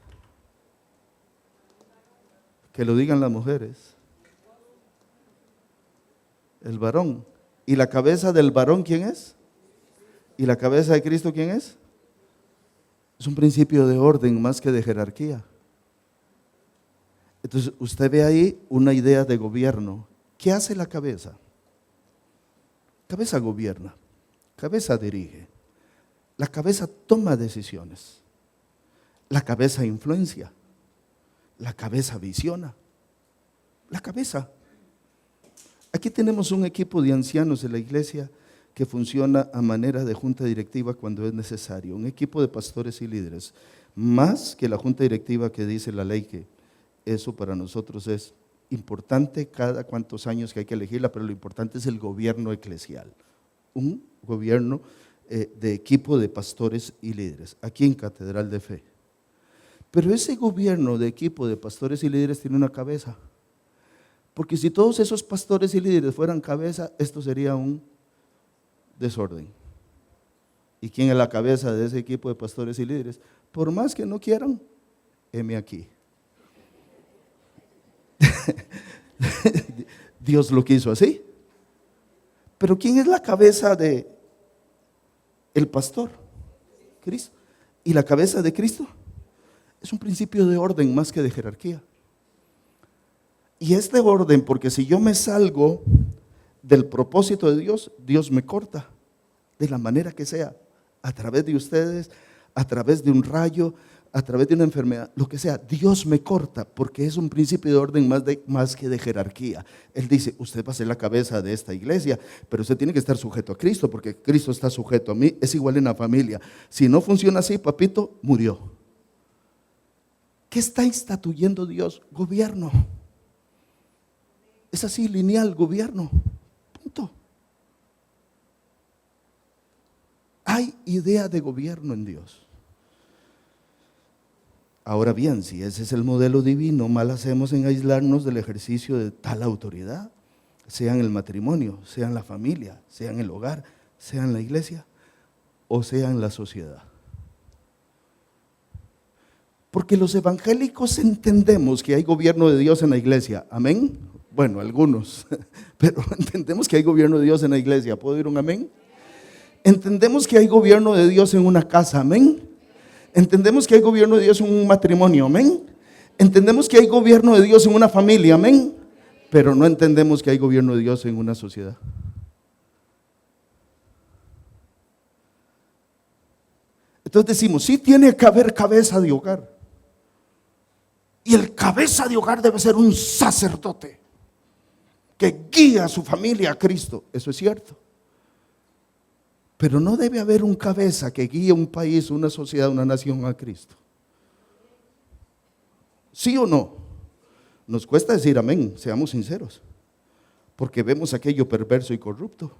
Que lo digan las mujeres. El varón. ¿Y la cabeza del varón quién es? ¿Y la cabeza de Cristo quién es? Es un principio de orden más que de jerarquía. Entonces usted ve ahí una idea de gobierno. ¿Qué hace la cabeza? Cabeza gobierna, cabeza dirige, la cabeza toma decisiones, la cabeza influencia, la cabeza visiona, la cabeza. Aquí tenemos un equipo de ancianos en la iglesia que funciona a manera de junta directiva cuando es necesario, un equipo de pastores y líderes, más que la junta directiva que dice la ley que eso para nosotros es importante cada cuantos años que hay que elegirla, pero lo importante es el gobierno eclesial, un gobierno de equipo de pastores y líderes, aquí en Catedral de Fe. Pero ese gobierno de equipo de pastores y líderes tiene una cabeza, porque si todos esos pastores y líderes fueran cabeza, esto sería un desorden. ¿Y quién es la cabeza de ese equipo de pastores y líderes? Por más que no quieran, heme aquí. Dios lo quiso así. Pero ¿quién es la cabeza de el pastor? Cristo. ¿Y la cabeza de Cristo? Es un principio de orden más que de jerarquía. Y es de orden porque si yo me salgo del propósito de Dios, Dios me corta de la manera que sea, a través de ustedes, a través de un rayo, a través de una enfermedad, lo que sea, Dios me corta porque es un principio de orden más que de jerarquía. Él dice, usted va a ser la cabeza de esta iglesia, pero usted tiene que estar sujeto a Cristo porque Cristo está sujeto a mí, es igual en la familia. Si no funciona así, papito, murió. ¿Qué está instituyendo Dios? Gobierno. Es así, lineal, gobierno. Punto. Hay idea de gobierno en Dios. Ahora bien, si ese es el modelo divino, mal hacemos en aislarnos del ejercicio de tal autoridad, sea en el matrimonio, sea en la familia, sea en el hogar, sea en la iglesia o sea en la sociedad. Porque los evangélicos entendemos que hay gobierno de Dios en la iglesia, amén. Bueno, algunos, pero entendemos que hay gobierno de Dios en la iglesia. ¿Puedo oír un amén? Entendemos que hay gobierno de Dios en una casa, amén. Entendemos que hay gobierno de Dios en un matrimonio, amén. Entendemos que hay gobierno de Dios en una familia, amén. Pero no entendemos que hay gobierno de Dios en una sociedad. Entonces decimos, sí tiene que haber cabeza de hogar. Y el cabeza de hogar debe ser un sacerdote que guía a su familia a Cristo. Eso es cierto. Pero no debe haber un cabeza que guíe un país, una sociedad, una nación a Cristo. ¿Sí o no? Nos cuesta decir amén, seamos sinceros, porque vemos aquello perverso y corrupto.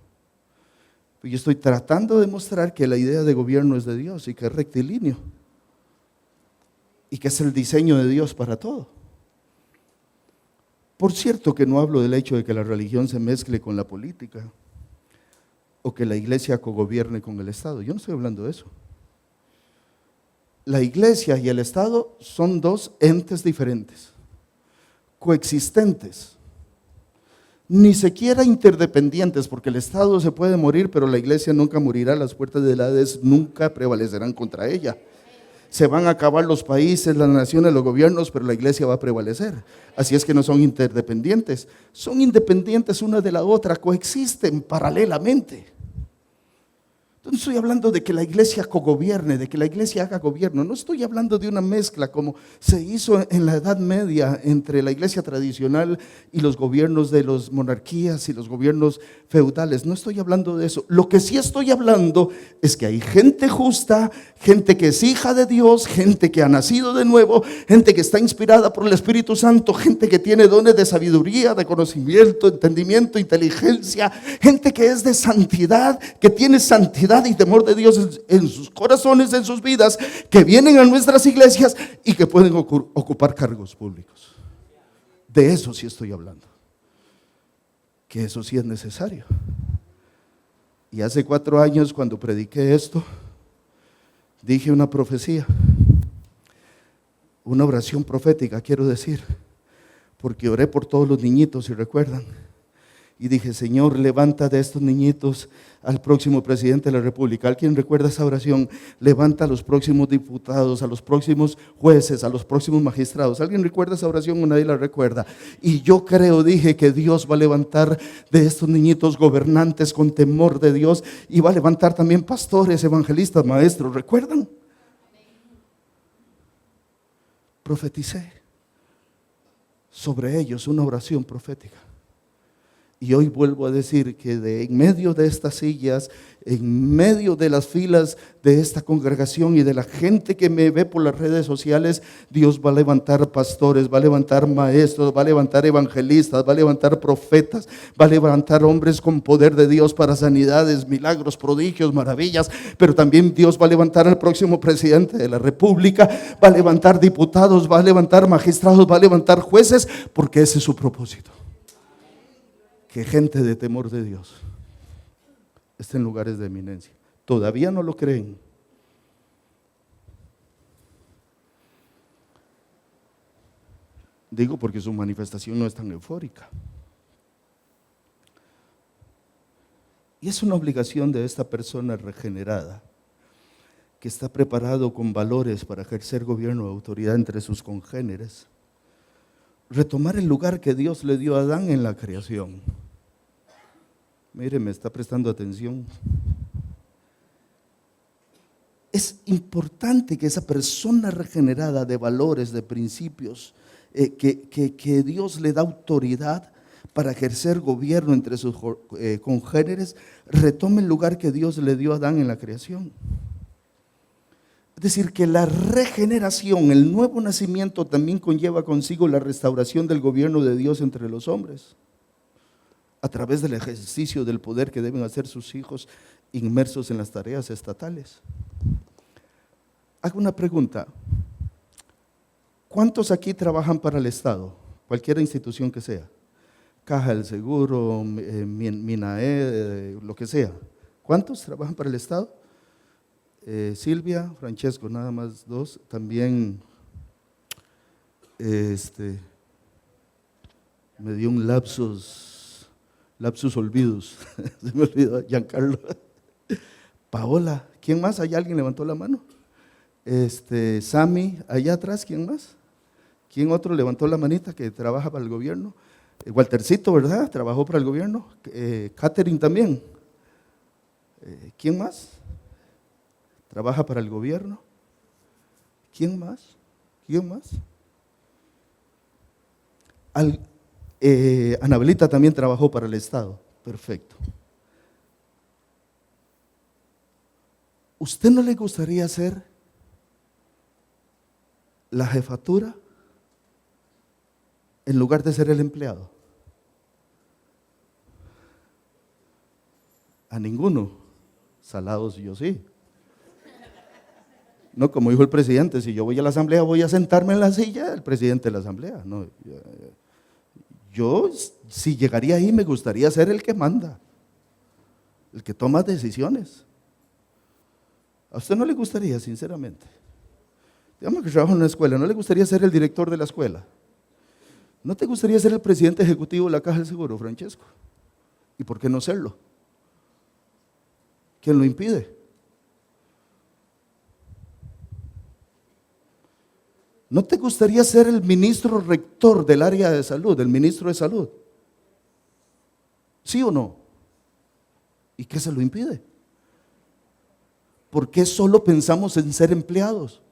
Yo estoy tratando de mostrar que la idea de gobierno es de Dios y que es rectilíneo y que es el diseño de Dios para todo. Por cierto que no hablo del hecho de que la religión se mezcle con la política o que la iglesia cogobierne con el Estado. Yo no estoy hablando de eso. La iglesia y el Estado son dos entes diferentes, coexistentes, Ni siquiera interdependientes, porque el Estado se puede morir, pero la iglesia nunca morirá, las puertas del Hades nunca prevalecerán contra ella. Se van a acabar los países, las naciones, los gobiernos, pero la iglesia va a prevalecer. Así es que no son interdependientes, son independientes una de la otra, coexisten paralelamente. No estoy hablando de que la iglesia cogobierne, de que la iglesia haga gobierno. No estoy hablando de una mezcla como se hizo en la Edad Media entre la iglesia tradicional y los gobiernos de las monarquías y los gobiernos feudales. No estoy hablando de eso. Lo que sí estoy hablando es que hay gente justa, gente que es hija de Dios, gente que ha nacido de nuevo, gente que está inspirada por el Espíritu Santo, gente que tiene dones de sabiduría, de conocimiento, entendimiento, inteligencia, gente que es de santidad, que tiene santidad y temor de Dios en sus corazones, en sus vidas, que vienen a nuestras iglesias y que pueden ocupar cargos públicos. De eso sí estoy hablando, que eso sí es necesario. Y hace 4 años, cuando prediqué esto, dije una profecía, una oración profética, quiero decir, porque oré por todos los niñitos, si recuerdan. Y dije, Señor, levanta de estos niñitos al próximo presidente de la República. ¿Alguien recuerda esa oración? Levanta a los próximos diputados, a los próximos jueces, a los próximos magistrados. ¿Alguien recuerda esa oración o nadie la recuerda? Y yo creo, dije, que Dios va a levantar de estos niñitos gobernantes con temor de Dios, y va a levantar también pastores, evangelistas, maestros. ¿Recuerdan? Profeticé sobre ellos una oración profética. Y hoy vuelvo a decir que en medio de estas sillas, en medio de las filas de esta congregación y de la gente que me ve por las redes sociales, Dios va a levantar pastores, va a levantar maestros, va a levantar evangelistas, va a levantar profetas, va a levantar hombres con poder de Dios para sanidades, milagros, prodigios, maravillas. Pero también Dios va a levantar al próximo presidente de la República, va a levantar diputados, va a levantar magistrados, va a levantar jueces, porque ese es su propósito. Que gente de temor de Dios esté en lugares de eminencia. Todavía no lo creen. Digo porque su manifestación no es tan eufórica. Y es una obligación de esta persona regenerada, que está preparado con valores para ejercer gobierno de autoridad entre sus congéneres, retomar el lugar que Dios le dio a Adán en la creación. Mire, me está prestando atención. Es importante que esa persona regenerada de valores, de principios, que Dios le da autoridad para ejercer gobierno entre sus congéneres, retome el lugar que Dios le dio a Adán en la creación. Es decir, que la regeneración, el nuevo nacimiento, también conlleva consigo la restauración del gobierno de Dios entre los hombres, a través del ejercicio del poder que deben hacer sus hijos inmersos en las tareas estatales. Hago una pregunta. ¿Cuántos aquí trabajan para el Estado? Cualquier institución que sea. Caja del Seguro, MINAE, lo que sea. ¿Cuántos trabajan para el Estado? Silvia, Francesco, nada más 2. También me dio un lapsus olvidos. Se me olvidó, Giancarlo. Paola, ¿quién más? ¿Hay alguien levantó la mano? Sammy, allá atrás, ¿quién más? ¿Quién otro levantó la manita que trabaja para el gobierno? Waltercito, ¿verdad? Trabajó para el gobierno. Catherine también. ¿Quién más? Trabaja para el gobierno. ¿Quién más? ¿Quién más? Anabelita también trabajó para el Estado. Perfecto. ¿Usted no le gustaría ser la jefatura en lugar de ser el empleado? A ninguno. Salados yo sí. No, como dijo el presidente, si yo voy a la asamblea voy a sentarme en la silla del presidente de la asamblea. No, yo si llegaría ahí me gustaría ser el que manda, el que toma decisiones. ¿A usted no le gustaría, sinceramente? Digamos que trabaja en una escuela, ¿no le gustaría ser el director de la escuela? ¿No te gustaría ser el presidente ejecutivo de la Caja del Seguro, Francesco? ¿Y por qué no serlo? ¿Quién lo impide? ¿No te gustaría ser el ministro rector del área de salud, el ministro de salud? ¿Sí o no? ¿Y qué se lo impide? ¿Por qué solo pensamos en ser empleados?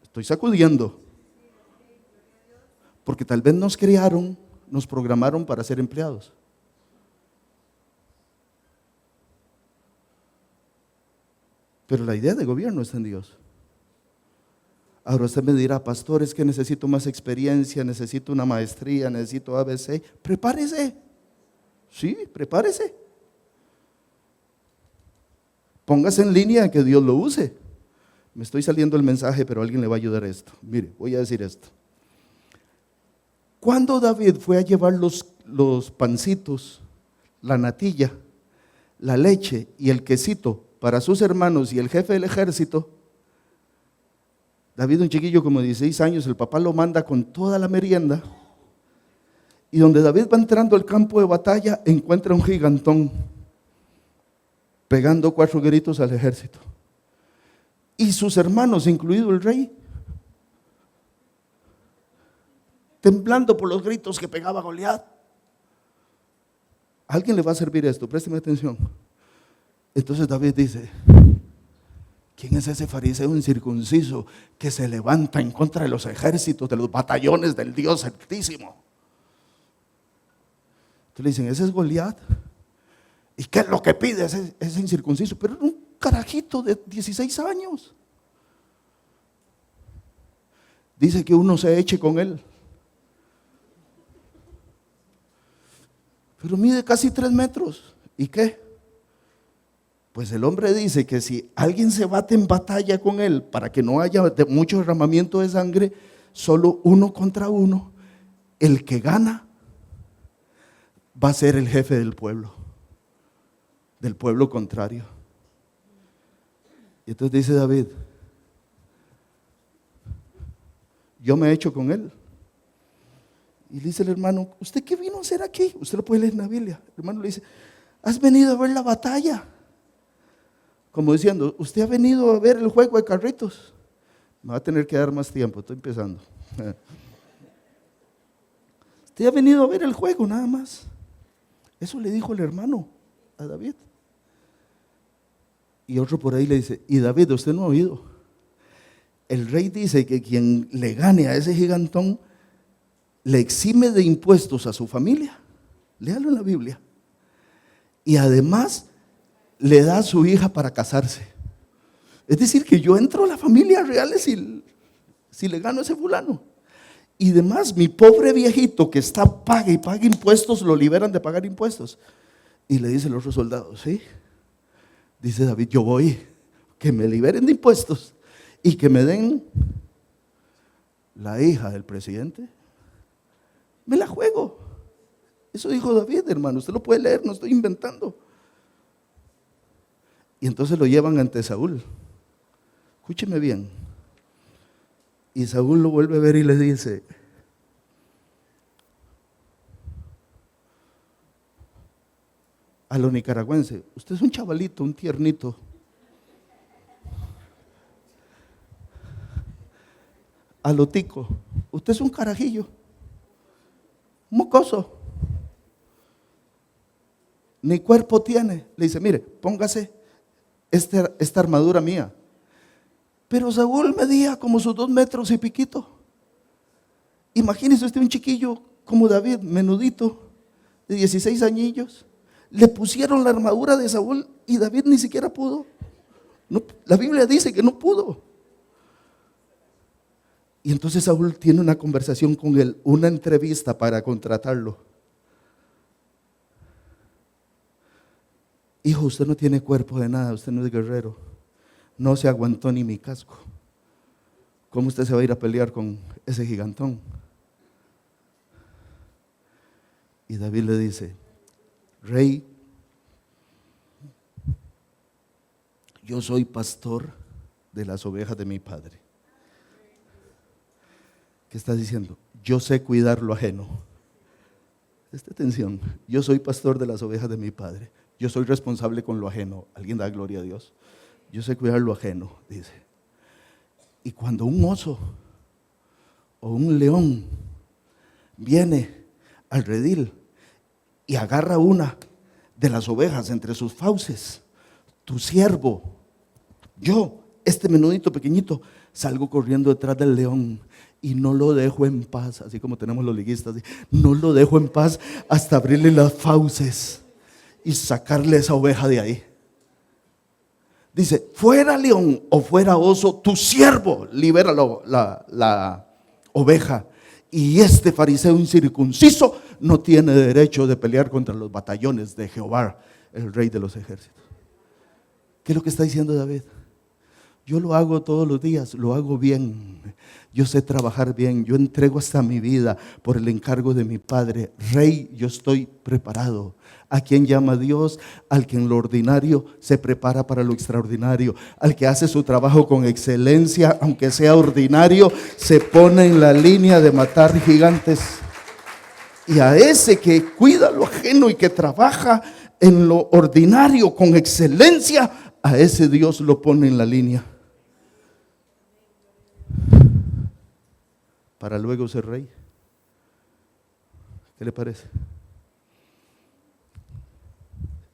Estoy sacudiendo. Porque tal vez nos criaron, nos programaron para ser empleados. Pero la idea de gobierno está en Dios. Ahora usted me dirá, pastor, es que necesito más experiencia, necesito una maestría, necesito ABC. Prepárese. Sí, prepárese. Póngase en línea que Dios lo use. Me estoy saliendo el mensaje, pero alguien le va a ayudar a esto. Mire, voy a decir esto. Cuando David fue a llevar los pancitos, la natilla, la leche y el quesito para sus hermanos y el jefe del ejército, David, un chiquillo como de 16 años, el papá lo manda con toda la merienda, y donde David va entrando al campo de batalla, encuentra un gigantón pegando 4 gritos al ejército. Y sus hermanos, incluido el rey, temblando por los gritos que pegaba Goliat. ¿A alguien le va a servir esto? Présteme atención. Entonces David dice, ¿quién es ese fariseo incircunciso que se levanta en contra de los ejércitos, de los batallones del Dios Altísimo? Entonces le dicen, ese es Goliat. ¿Y qué es lo que pide ese incircunciso? Pero era un carajito de 16 años. Dice que uno se eche con él. Pero mide casi 3 metros. ¿Y qué? Pues el hombre dice que si alguien se bate en batalla con él para que no haya mucho derramamiento de sangre, solo 1 contra 1, el que gana va a ser el jefe del pueblo contrario. Y entonces dice David, yo me he hecho con él. Y le dice el hermano, ¿usted qué vino a hacer aquí? Usted lo puede leer en la Biblia. El hermano le dice, ¿has venido a ver la batalla? Como diciendo, ¿usted ha venido a ver el juego de carritos? Me va a tener que dar más tiempo, estoy empezando. Usted ha venido a ver el juego nada más. Eso le dijo el hermano a David. Y otro por ahí le dice, y David, usted no ha oído. El rey dice que quien le gane a ese gigantón le exime de impuestos a su familia. Léalo en la Biblia. Y además le da a su hija para casarse. Es decir, que yo entro a la familia real si le gano a ese fulano. Y además, mi pobre viejito que está paga y paga impuestos, lo liberan de pagar impuestos. Y le dice el otro soldado, ¿sí? Dice David, yo voy, que me liberen de impuestos y que me den la hija del presidente. Me la juego. Eso dijo David, hermano, usted lo puede leer, no estoy inventando. Y entonces lo llevan ante Saúl. Escúcheme bien. Y Saúl lo vuelve a ver y le dice, a lo nicaragüense, usted es un chavalito, un tiernito. A lo tico, usted es un carajillo, un mocoso. Ni cuerpo tiene. Le dice, mire, póngase esta armadura mía. Pero Saúl medía como sus 2 metros y piquito. Imagínese usted un chiquillo como David, menudito, de 16 añillos. Le pusieron la armadura de Saúl y David ni siquiera pudo. No, la Biblia dice que no pudo. Y entonces Saúl tiene una conversación con él, una entrevista para contratarlo. Hijo, usted no tiene cuerpo de nada, usted no es guerrero. No se aguantó ni mi casco. ¿Cómo usted se va a ir a pelear con ese gigantón? Y David le dice, Rey, yo soy pastor de las ovejas de mi padre. ¿Qué está diciendo? Yo sé cuidar lo ajeno. Esta atención, yo soy pastor de las ovejas de mi padre. Yo soy responsable con lo ajeno. ¿Alguien da gloria a Dios? Yo sé cuidar lo ajeno, dice. Y cuando un oso o un león viene al redil y agarra una de las ovejas entre sus fauces, tu siervo, yo, este menudito pequeñito, salgo corriendo detrás del león y no lo dejo en paz, así como tenemos los liguistas, no lo dejo en paz hasta abrirle las fauces y sacarle esa oveja de ahí. Dice, fuera león o fuera oso, tu siervo libera la oveja. Y este fariseo incircunciso no tiene derecho de pelear contra los batallones de Jehová, el rey de los ejércitos. ¿Qué es lo que está diciendo David? Yo lo hago todos los días, lo hago bien. Yo sé trabajar bien, yo entrego hasta mi vida por el encargo de mi Padre. Rey, yo estoy preparado. ¿A quién llama Dios? Al que en lo ordinario se prepara para lo extraordinario. Al que hace su trabajo con excelencia, aunque sea ordinario, se pone en la línea de matar gigantes. Y a ese que cuida lo ajeno y que trabaja en lo ordinario con excelencia, a ese Dios lo pone en la línea para luego ser rey. ¿Qué le parece?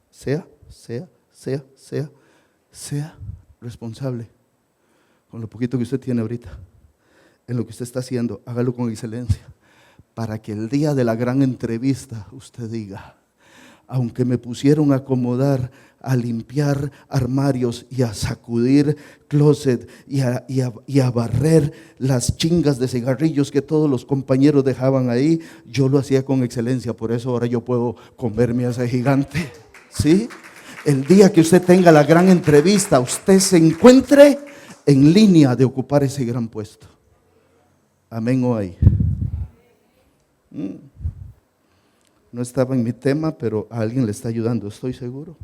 Sea responsable con lo poquito que usted tiene ahorita, en lo que usted está haciendo, hágalo con excelencia, para que el día de la gran entrevista usted diga, aunque me pusieron a acomodar, a limpiar armarios y a sacudir closet y a barrer las chingas de cigarrillos que todos los compañeros dejaban ahí, yo lo hacía con excelencia, por eso ahora yo puedo comerme a ese gigante. ¿Sí? El día que usted tenga la gran entrevista, usted se encuentre en línea de ocupar ese gran puesto. Amén o ahí. No estaba en mi tema, pero a alguien le está ayudando, estoy seguro.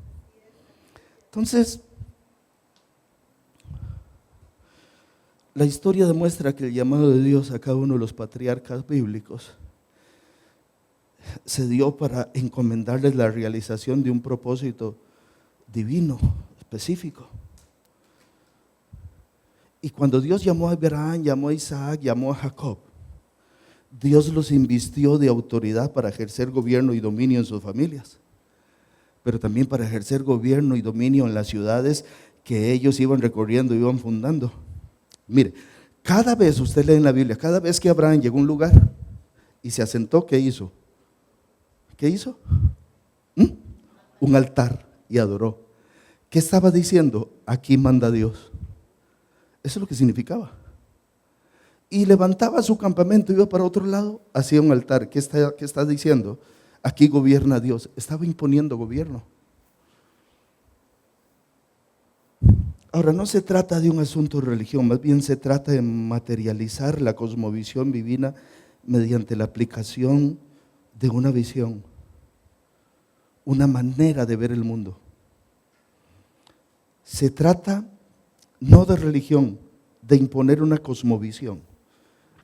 Entonces, la historia demuestra que el llamado de Dios a cada uno de los patriarcas bíblicos se dio para encomendarles la realización de un propósito divino, específico. Y cuando Dios llamó a Abraham, llamó a Isaac, llamó a Jacob, Dios los invistió de autoridad para ejercer gobierno y dominio en sus familias, pero también para ejercer gobierno y dominio en las ciudades que ellos iban recorriendo, iban fundando. Mire, cada vez, usted lee en la Biblia, cada vez que Abraham llegó a un lugar y se asentó, ¿qué hizo? ¿Qué hizo? Un altar y adoró. ¿Qué estaba diciendo? Aquí manda Dios. Eso es lo que significaba. Y levantaba su campamento, iba para otro lado, hacía un altar. ¿Qué está diciendo? Aquí gobierna Dios. Estaba imponiendo gobierno. Ahora, no se trata de un asunto de religión, más bien se trata de materializar la cosmovisión divina mediante la aplicación de una visión, una manera de ver el mundo. Se trata no de religión, de imponer una cosmovisión,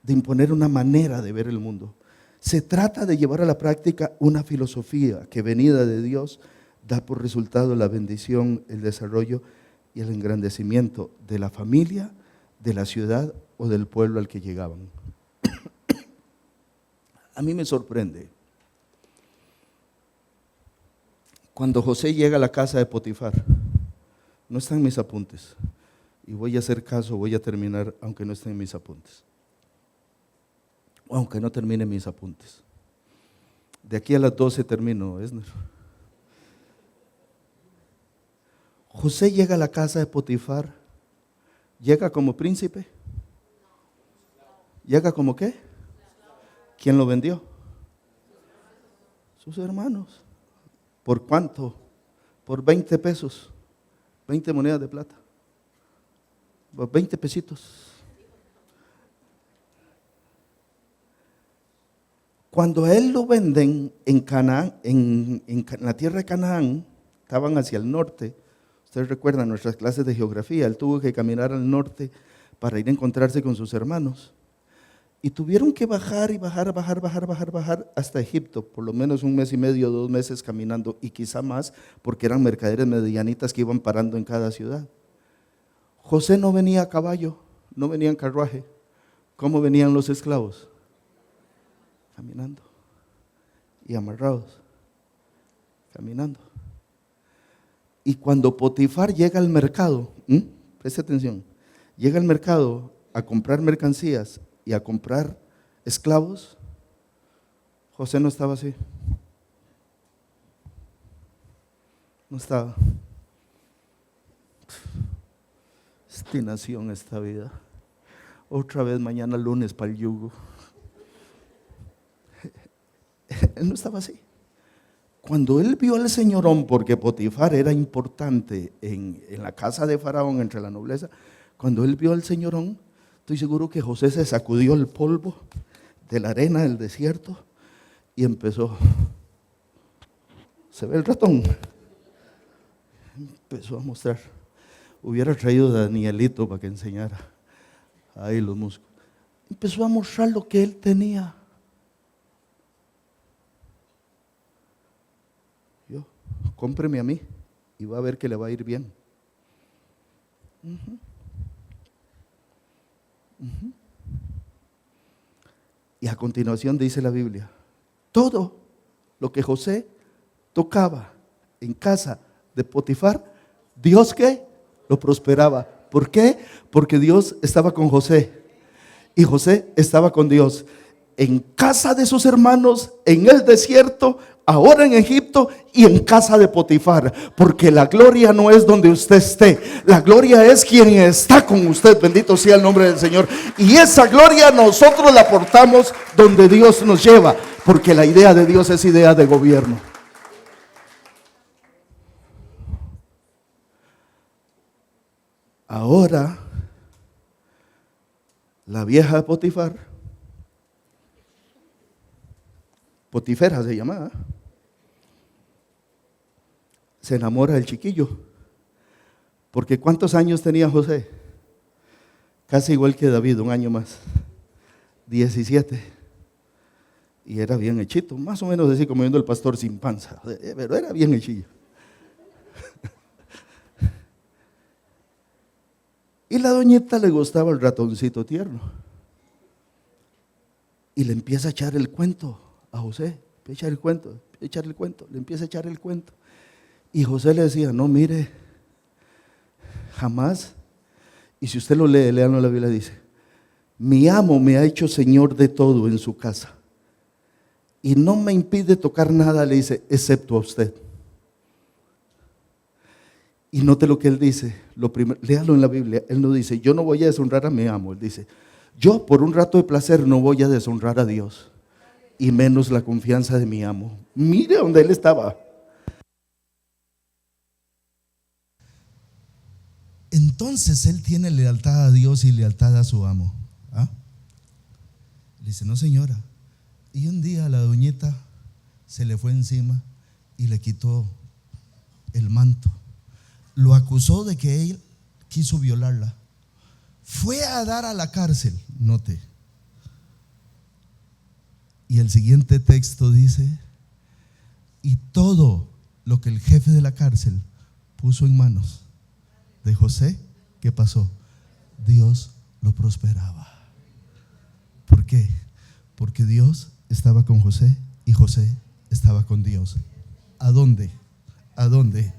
de imponer una manera de ver el mundo. Se trata de llevar a la práctica una filosofía que, venida de Dios, da por resultado la bendición, el desarrollo y el engrandecimiento de la familia, de la ciudad o del pueblo al que llegaban. A mí me sorprende cuando José llega a la casa de Potifar. No están en mis apuntes, y voy a hacer caso, voy a terminar aunque no estén en mis apuntes, o aunque no termine mis apuntes. De aquí a las 12 termino, Esner. José llega a la casa de Potifar, llega como príncipe, llega como ¿qué? ¿Quién lo vendió? Sus hermanos. ¿Por cuánto? Por 20 pesos, 20 monedas de plata, por 20 pesitos. Cuando a él lo venden en Canaán, en la tierra de Canaán, estaban hacia el norte. Ustedes recuerdan nuestras clases de geografía, él tuvo que caminar al norte para ir a encontrarse con sus hermanos. Y tuvieron que bajar y bajar hasta Egipto, por lo menos 1 mes y medio, 2 meses caminando y quizá más, porque eran mercaderes medianitas que iban parando en cada ciudad. José no venía a caballo, no venía en carruaje. ¿Cómo venían los esclavos? Caminando y amarrados, caminando. Y cuando Potifar llega al mercado, preste atención, llega al mercado a comprar mercancías y a comprar esclavos, José no estaba así. No estaba. Obstinación esta vida. Otra vez mañana lunes para el yugo. Él no estaba así. Cuando él vio al señorón, porque Potifar era importante en la casa de Faraón, entre la nobleza, cuando él vio al señorón, estoy seguro que José se sacudió el polvo de la arena del desierto y empezó. ¿Se ve el ratón? Empezó a mostrar. Hubiera traído a Danielito para que enseñara ahí los músculos. Empezó a mostrar lo que él tenía. Yo, cómpreme a mí y va a ver que le va a ir bien. Y a continuación dice la Biblia, todo lo que José tocaba en casa de Potifar, Dios ¿qué? Lo prosperaba. ¿Por qué? Porque Dios estaba con José y José estaba con Dios. En casa de sus hermanos, en el desierto, ahora en Egipto y en casa de Potifar. Porque la gloria no es donde usted esté, la gloria es quien está con usted. Bendito sea el nombre del Señor. Y esa gloria nosotros la portamos donde Dios nos lleva, porque la idea de Dios es idea de gobierno. Ahora, la vieja Potifar, Potifera se llamaba, se enamora del chiquillo. Porque ¿cuántos años tenía José? Casi igual que David, 1 año más, 17. Y era bien hechito, más o menos así como viendo el pastor sin panza, pero era bien hechillo. Y la doñita le gustaba el ratoncito tierno. Y le empieza a echar el cuento a José. Le empieza a echar el cuento. Y José le decía, no, mire, jamás. Y si usted lo lee, léanlo, la Biblia dice, mi amo me ha hecho señor de todo en su casa. Y no me impide tocar nada, le dice, excepto a usted. Y note lo que él dice, léalo en la Biblia, él no dice, yo no voy a deshonrar a mi amo, él dice, yo por un rato de placer no voy a deshonrar a Dios, y menos la confianza de mi amo. Mire donde él estaba. Entonces él tiene lealtad a Dios y lealtad a su amo. Le dice, no señora. Y un día la doñita se le fue encima y le quitó el manto. Lo acusó de que él quiso violarla. Fue a dar a la cárcel, note. Y el siguiente texto dice, y todo lo que el jefe de la cárcel puso en manos de José, ¿qué pasó? Dios lo prosperaba. ¿Por qué? Porque Dios estaba con José y José estaba con Dios. ¿A dónde? ¿A dónde?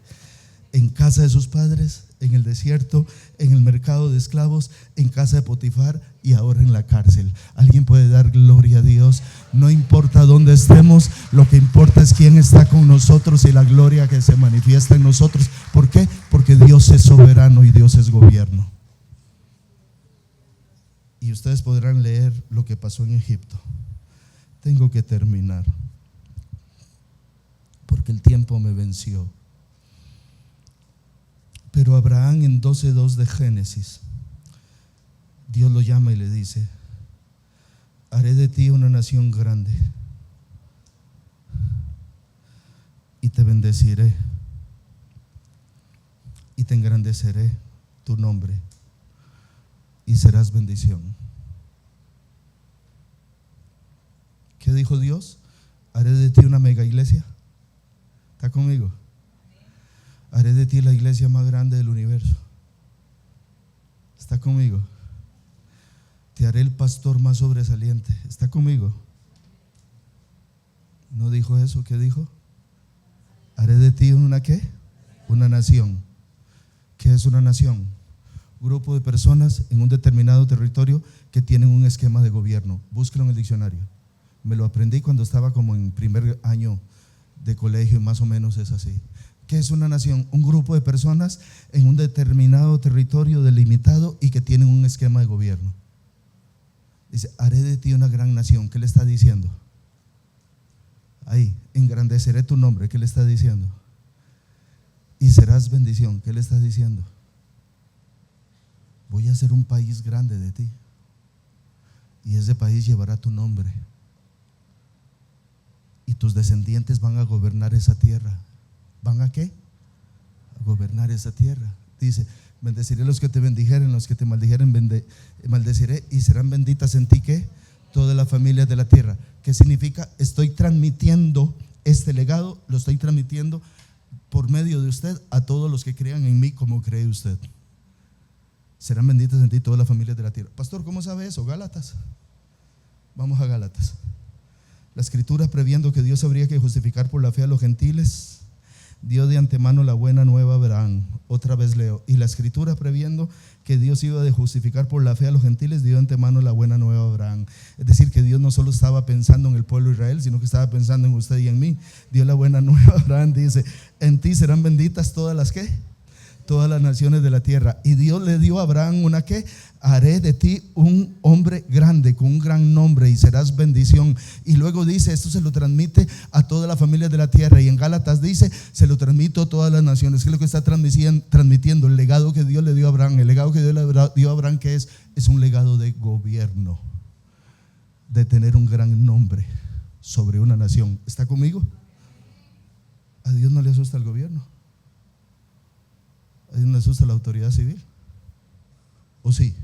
En casa de sus padres, en el desierto, en el mercado de esclavos, en casa de Potifar y ahora en la cárcel. ¿Alguien puede dar gloria a Dios? No importa dónde estemos, lo que importa es quién está con nosotros y la gloria que se manifiesta en nosotros. ¿Por qué? Porque Dios es soberano y Dios es gobierno. Y ustedes podrán leer lo que pasó en Egipto. Tengo que terminar, porque el tiempo me venció. Pero Abraham en 12:2 de Génesis, Dios lo llama y le dice, haré de ti una nación grande y te bendeciré y te engrandeceré tu nombre y serás bendición. ¿Qué dijo Dios? Haré de ti una mega iglesia. ¿Está conmigo? Haré de ti la iglesia más grande del universo. ¿Está conmigo? Te haré el pastor más sobresaliente. ¿Está conmigo? ¿No dijo eso? ¿Qué dijo? Haré de ti una ¿qué? Una nación. ¿Qué es una nación? Grupo de personas en un determinado territorio que tienen un esquema de gobierno. Búsquelo en el diccionario. Me lo aprendí cuando estaba como en primer año de colegio, más o menos es así. ¿Qué es una nación? Un grupo de personas en un determinado territorio delimitado y que tienen un esquema de gobierno. Dice, haré de ti una gran nación. ¿Qué le está diciendo? Ahí, engrandeceré tu nombre. ¿Qué le está diciendo? Y serás bendición. ¿Qué le está diciendo? Voy a hacer un país grande de ti y ese país llevará tu nombre y tus descendientes van a gobernar esa tierra. ¿Van a qué? A gobernar esa tierra. Dice, bendeciré a los que te bendijeren, los que te maldijeren maldeciré y serán benditas en ti ¿qué? Todas las familias de la tierra. ¿Qué significa? Estoy transmitiendo este legado, lo estoy transmitiendo por medio de usted a todos los que crean en mí como cree usted. Serán benditas en ti todas las familias de la tierra. Pastor, ¿cómo sabe eso? Gálatas. Vamos a Gálatas. La escritura, previendo que Dios habría que justificar por la fe a los gentiles, dio de antemano la buena nueva a Abraham. Otra vez leo. Y la escritura, previendo que Dios iba a justificar por la fe a los gentiles, dio de antemano la buena nueva a Abraham. Es decir, que Dios no solo estaba pensando en el pueblo de Israel, sino que estaba pensando en usted y en mí. Dio la buena nueva a Abraham. Dice, en ti serán benditas todas las ¿qué? Todas las naciones de la tierra. Y Dios le dio a Abraham una ¿qué? Haré de ti un hombre grande con un gran nombre y serás bendición. Y luego dice, esto se lo transmite a todas las familias de la tierra. Y en Gálatas dice, se lo transmito a todas las naciones. ¿Qué es lo que está transmitiendo? El legado que Dios le dio a Abraham. El legado que Dios le dio a Abraham, ¿qué es? Es un legado de gobierno, de tener un gran nombre sobre una nación. ¿Está conmigo? A Dios no le asusta el gobierno. ¿A Dios no le asusta la autoridad civil? ¿O sí?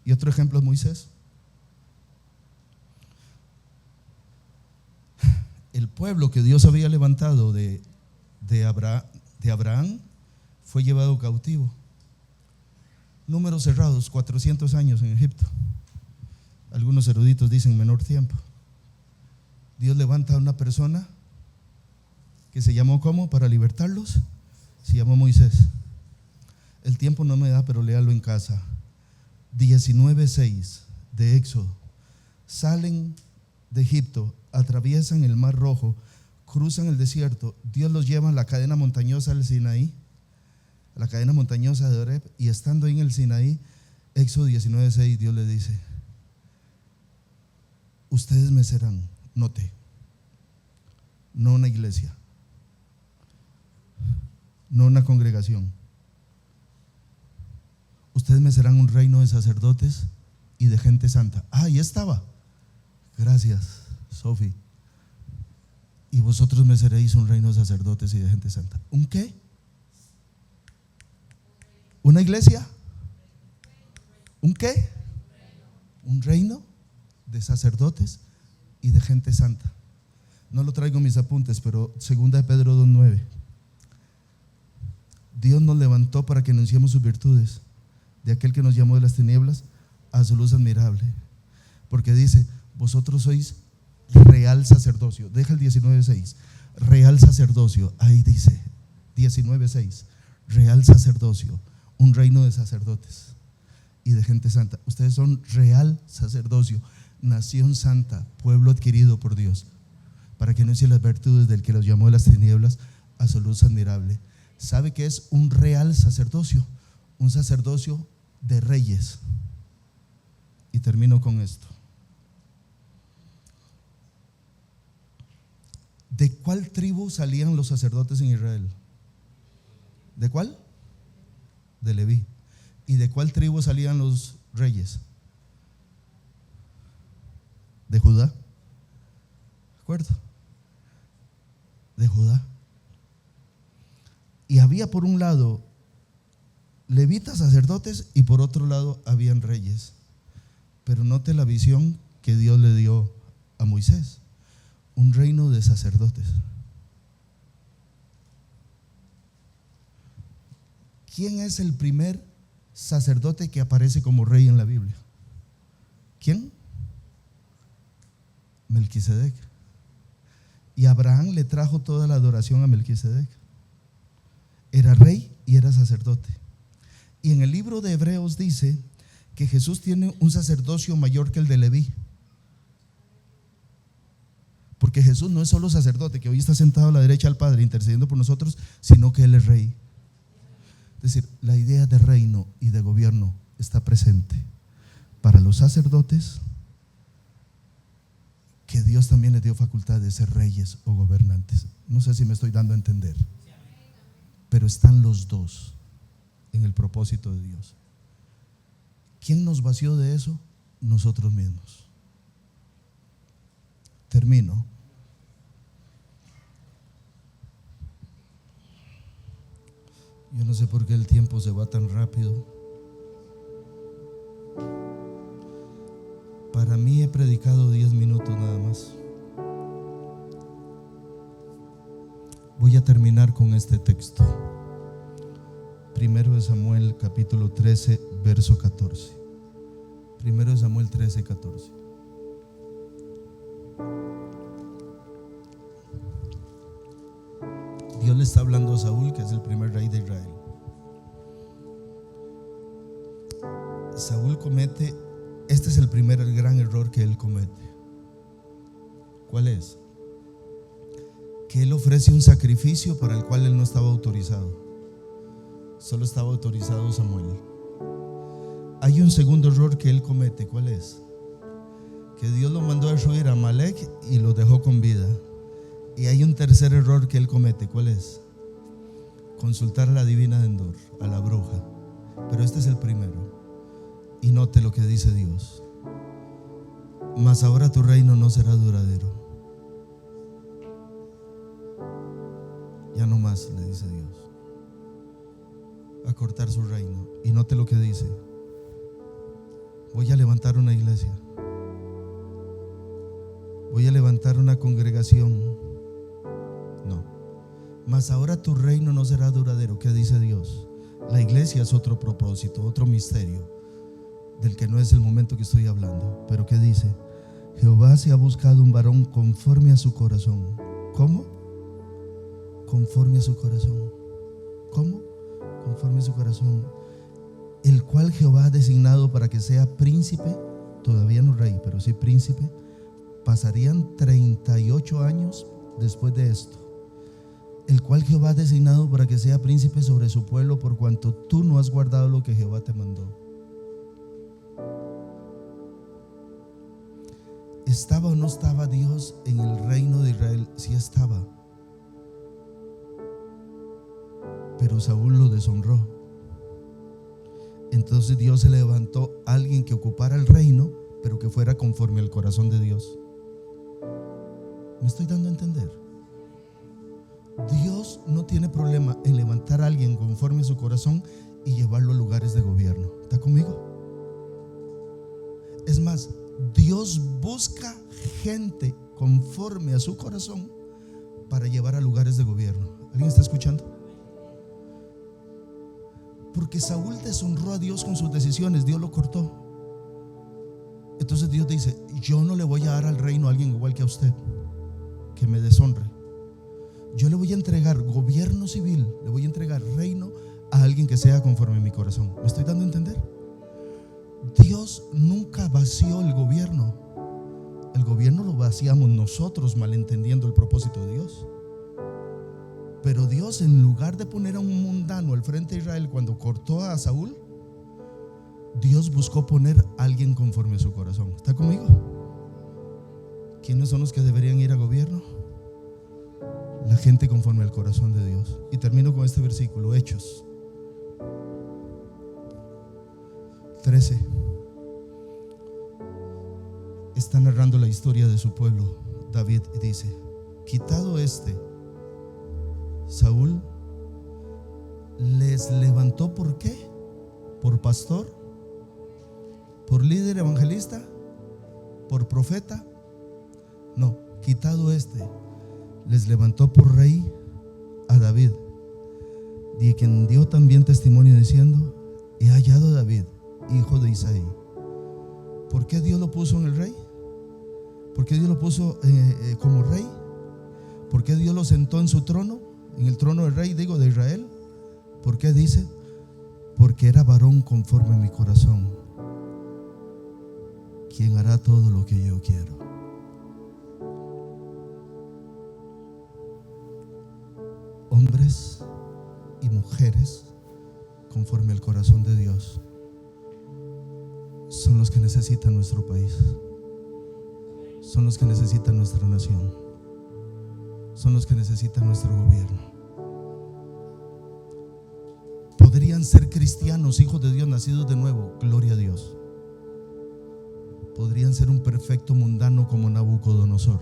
Y otro ejemplo es Moisés. El pueblo que Dios había levantado de Abraham fue llevado cautivo. Números cerrados, 400 años en Egipto. Algunos eruditos dicen menor tiempo. Dios levanta a una persona que se llamó ¿cómo? Para libertarlos. Se llamó Moisés. El tiempo no me da, pero léalo en casa. 19:6 de Éxodo. Salen de Egipto, atraviesan el Mar Rojo, cruzan el desierto. Dios los lleva a la cadena montañosa del Sinaí, a la cadena montañosa de Oreb, y estando ahí en el Sinaí, Éxodo 19:6, Dios le dice: ustedes me serán, note, no una iglesia, no una congregación. Ustedes me serán un reino de sacerdotes y de gente santa. Ahí estaba. Gracias, Sofi. Y vosotros me seréis un reino de sacerdotes y de gente santa. ¿Un qué? ¿Una iglesia? ¿Un qué? Un reino de sacerdotes y de gente santa. No lo traigo en mis apuntes, pero 2 de Pedro 2:9. Dios nos levantó para que anunciemos sus virtudes, de aquel que nos llamó de las tinieblas a su luz admirable. Porque dice, vosotros sois real sacerdocio. Deja el 19:6. Real sacerdocio. Ahí dice 19:6. Real sacerdocio. Un reino de sacerdotes y de gente santa. Ustedes son real sacerdocio, nación santa, pueblo adquirido por Dios, para que anuncie las virtudes del que los llamó de las tinieblas a su luz admirable. ¿Sabe qué es un real sacerdocio? Un sacerdocio de reyes. Y termino con esto. ¿De cuál tribu salían los sacerdotes en Israel? ¿De cuál? De Leví. ¿Y de cuál tribu salían los reyes? ¿De Judá? ¿De acuerdo? De Judá. Y había por un lado levitas sacerdotes y por otro lado habían reyes. Pero note la visión que Dios le dio a Moisés: un reino de sacerdotes. ¿Quién es el primer sacerdote que aparece como rey en la Biblia? ¿Quién? Melquisedec. Y Abraham le trajo toda la adoración a Melquisedec. Era rey y era sacerdote. Y en el libro de Hebreos dice que Jesús tiene un sacerdocio mayor que el de Leví. Porque Jesús no es solo sacerdote, que hoy está sentado a la derecha del Padre intercediendo por nosotros, sino que Él es rey. Es decir, la idea de reino y de gobierno está presente para los sacerdotes, que Dios también les dio facultad de ser reyes o gobernantes. No sé si me estoy dando a entender, pero están los dos en el propósito de Dios. ¿Quién nos vació de eso? Nosotros mismos. Termino. Yo no sé por qué el tiempo se va tan rápido. Para mí he predicado 10 minutos nada más. Voy a terminar con este texto. Primero de Samuel capítulo 13 verso 14. Primero de Samuel 13, 14. Dios le está hablando a Saúl, que es el primer rey de Israel. Saúl comete, este es el primer gran error que él comete. ¿Cuál es? Que él ofrece un sacrificio para el cual él no estaba autorizado. Solo estaba autorizado Samuel. Hay un segundo error que él comete. ¿Cuál es? Que Dios lo mandó a destruir a Amalek y lo dejó con vida. Y hay un tercer error que él comete. ¿Cuál es? Consultar a la divina de Endor, a la bruja. Pero este es el primero. Y note lo que dice Dios: mas ahora tu reino no será duradero. Ya no más, le dice Dios, a cortar su reino. Y note lo que dice: voy a levantar una iglesia, voy a levantar una congregación. No, mas ahora tu reino no será duradero. ¿Qué dice Dios? La iglesia es otro propósito, otro misterio del que no es el momento que estoy hablando. Pero ¿qué dice? Jehová se ha buscado un varón conforme a su corazón. ¿Cómo? Conforme a su corazón. ¿Cómo? Conforme a su corazón. El cual Jehová ha designado para que sea príncipe, todavía no rey, pero sí príncipe. Pasarían 38 años después de esto. El cual Jehová ha designado para que sea príncipe sobre su pueblo, por cuanto tú no has guardado lo que Jehová te mandó. ¿Estaba o no estaba Dios en el reino de Israel? Sí estaba. Pero Saúl lo deshonró. Entonces Dios se levantó a alguien que ocupara el reino, pero que fuera conforme al corazón de Dios. ¿Me estoy dando a entender? Dios no tiene problema en levantar a alguien conforme a su corazón y llevarlo a lugares de gobierno. ¿Está conmigo? Es más, Dios busca gente conforme a su corazón para llevar a lugares de gobierno. ¿Alguien está escuchando? Porque Saúl deshonró a Dios con sus decisiones, Dios lo cortó. Entonces Dios dice: yo no le voy a dar al reino a alguien igual que a usted, que me deshonre. Yo le voy a entregar gobierno civil, le voy a entregar reino a alguien que sea conforme a mi corazón. ¿Me estoy dando a entender? Dios nunca vació el gobierno. El gobierno lo vaciamos nosotros, malentendiendo el propósito de Dios. Pero Dios, en lugar de poner a un mundano al frente de Israel cuando cortó a Saúl, Dios buscó poner a alguien conforme a su corazón. ¿Está conmigo? ¿Quiénes son los que deberían ir a gobierno? La gente conforme al corazón de Dios. Y termino con este versículo, Hechos 13. Está narrando la historia de su pueblo David y dice: quitado Saúl les levantó, ¿por qué? Por pastor, por líder evangelista, por profeta. No, quitado les levantó por rey a David, de quien dio también testimonio diciendo: he hallado a David, hijo de Isaí. ¿Por qué Dios lo puso en el rey? ¿Por qué Dios lo puso como rey? ¿Por qué Dios lo sentó en su trono, en el trono del rey, de Israel? ¿Por qué dice? Porque era varón conforme a mi corazón, quien hará todo lo que yo quiero. Hombres y mujeres conforme al corazón de Dios son los que necesita nuestro país, son los que necesita nuestra nación, son los que necesita nuestro gobierno. Podrían ser cristianos, hijos de Dios, nacidos de nuevo, gloria a Dios. Podrían ser un perfecto mundano como Nabucodonosor,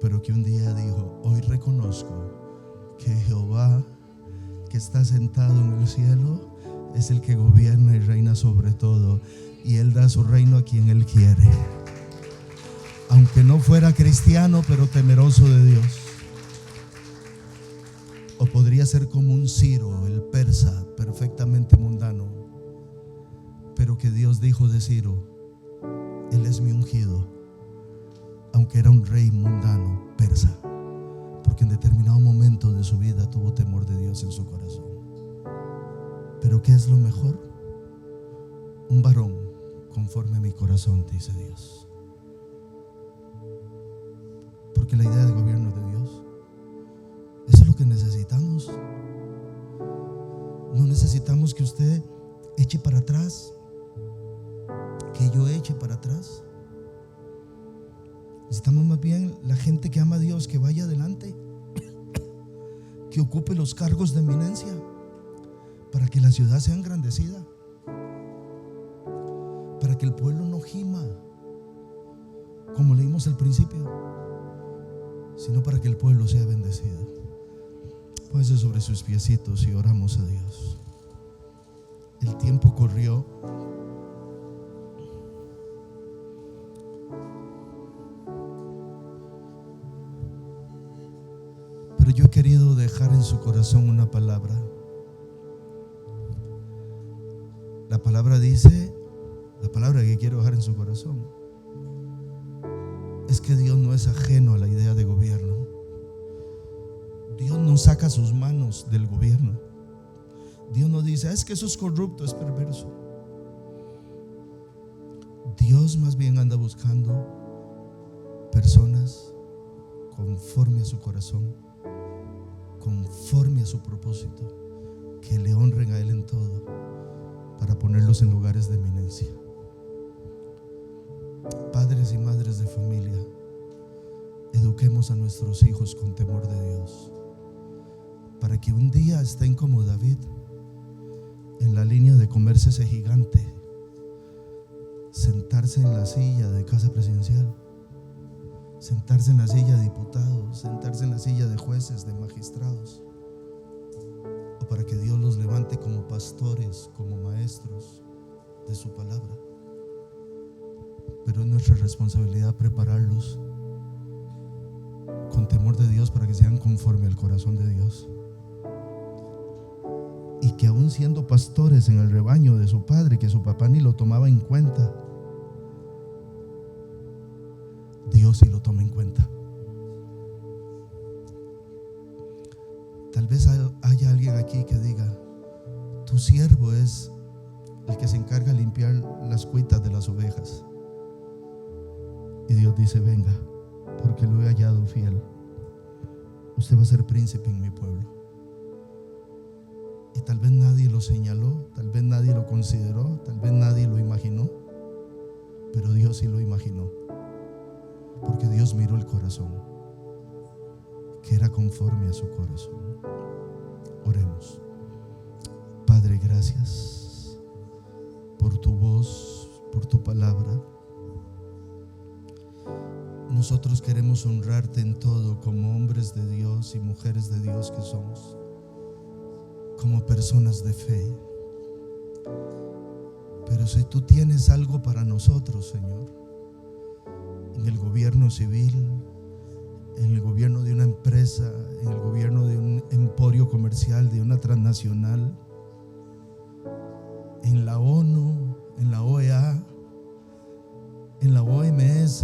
pero que un día dijo: hoy reconozco que Jehová, que está sentado en el cielo, es el que gobierna y reina sobre todo, y Él da su reino a quien Él quiere. Aunque no fuera cristiano, pero temeroso de Dios. O podría ser como un Ciro, el persa, perfectamente mundano, pero que Dios dijo de Ciro: Él es mi ungido, aunque era un rey mundano, persa, porque en determinado momento de su vida tuvo temor de Dios en su corazón. Pero ¿qué es lo mejor? Un varón conforme a mi corazón, dice Dios. Porque la idea de gobierno de Dios, eso es lo que necesitamos. No necesitamos que usted eche para atrás, que yo eche para atrás. Necesitamos más bien la gente que ama a Dios, que vaya adelante, que ocupe los cargos de eminencia para que la ciudad sea engrandecida, para que el pueblo no gima como leímos al principio, sino para que el pueblo sea bendecido. Póngase sobre sus piecitos y oramos a Dios. El tiempo corrió. Pero yo he querido dejar en su corazón una palabra. La palabra dice, la palabra que quiero dejar en su corazón es que Dios no es ajeno a la idea de gobierno. Dios no saca sus manos del gobierno. Dios no dice: es que eso es corrupto, es perverso. Dios más bien anda buscando personas conforme a su corazón, conforme a su propósito, que le honren a Él en todo, para ponerlos en lugares de eminencia. Padres y madres de familia, eduquemos a nuestros hijos con temor de Dios, para que un día estén como David, en la línea de comerse ese gigante, sentarse en la silla de casa presidencial, sentarse en la silla de diputados, sentarse en la silla de jueces, de magistrados, o para que Dios los levante como pastores, como maestros de su palabra. Pero es nuestra responsabilidad prepararlos con temor de Dios para que sean conforme al corazón de Dios, y que aún siendo pastores en el rebaño de su padre, que su papá ni lo tomaba en cuenta, Dios sí lo toma en cuenta. Tal vez haya alguien aquí que diga: tu siervo es el que se encarga de limpiar las cuitas de las ovejas. Y Dios dice: venga, porque lo he hallado fiel. Usted va a ser príncipe en mi pueblo. Y tal vez nadie lo señaló, tal vez nadie lo consideró, tal vez nadie lo imaginó, pero Dios sí lo imaginó, porque Dios miró el corazón, que era conforme a su corazón. Oremos. Padre, gracias por tu voz, por tu palabra. Nosotros queremos honrarte en todo, como hombres de Dios y mujeres de Dios que somos, como personas de fe. Pero Pero si tú tienes algo para nosotros, Señor, en el gobierno civil, en el gobierno de una empresa, en el gobierno de un emporio comercial, de una transnacional, en la ONU, en la OEA, en la OMS,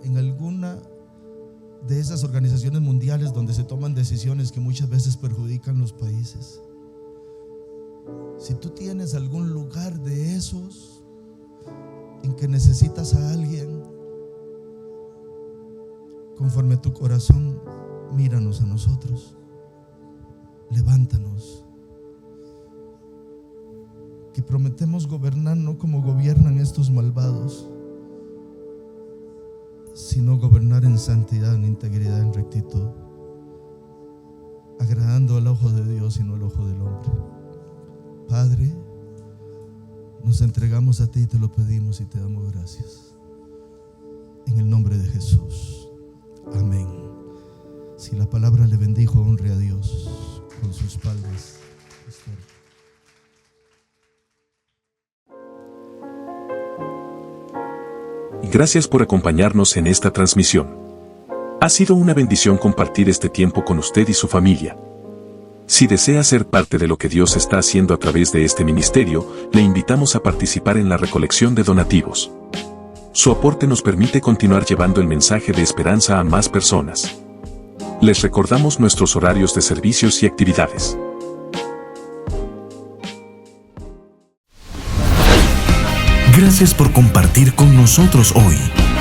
en alguna de esas organizaciones mundiales donde se toman decisiones que muchas veces perjudican los países. Si tú tienes algún lugar de esos en que necesitas a alguien, conforme tu corazón, míranos a nosotros, levántanos, que prometemos gobernar no como gobiernan estos malvados, sino gobernar en santidad, en integridad, en rectitud, agradando al ojo de Dios y no al ojo del hombre. Padre, nos entregamos a ti y te lo pedimos y te damos gracias. En el nombre de Jesús. Amén. Si la palabra le bendijo, honre a Dios con sus palmas. Gracias por acompañarnos en esta transmisión. Ha sido una bendición compartir este tiempo con usted y su familia. Si desea ser parte de lo que Dios está haciendo a través de este ministerio, le invitamos a participar en la recolección de donativos. Su aporte nos permite continuar llevando el mensaje de esperanza a más personas. Les recordamos nuestros horarios de servicios y actividades. Gracias por compartir con nosotros hoy.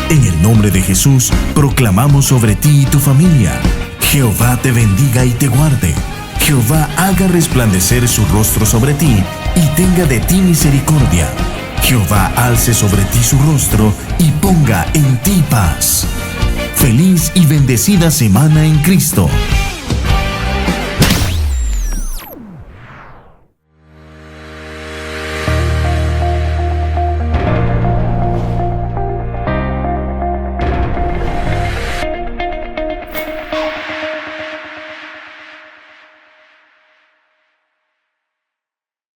En el nombre de Jesús, proclamamos sobre ti y tu familia. Jehová te bendiga y te guarde. Jehová haga resplandecer su rostro sobre ti y tenga de ti misericordia. Jehová alce sobre ti su rostro y ponga en ti paz. Feliz y bendecida semana en Cristo.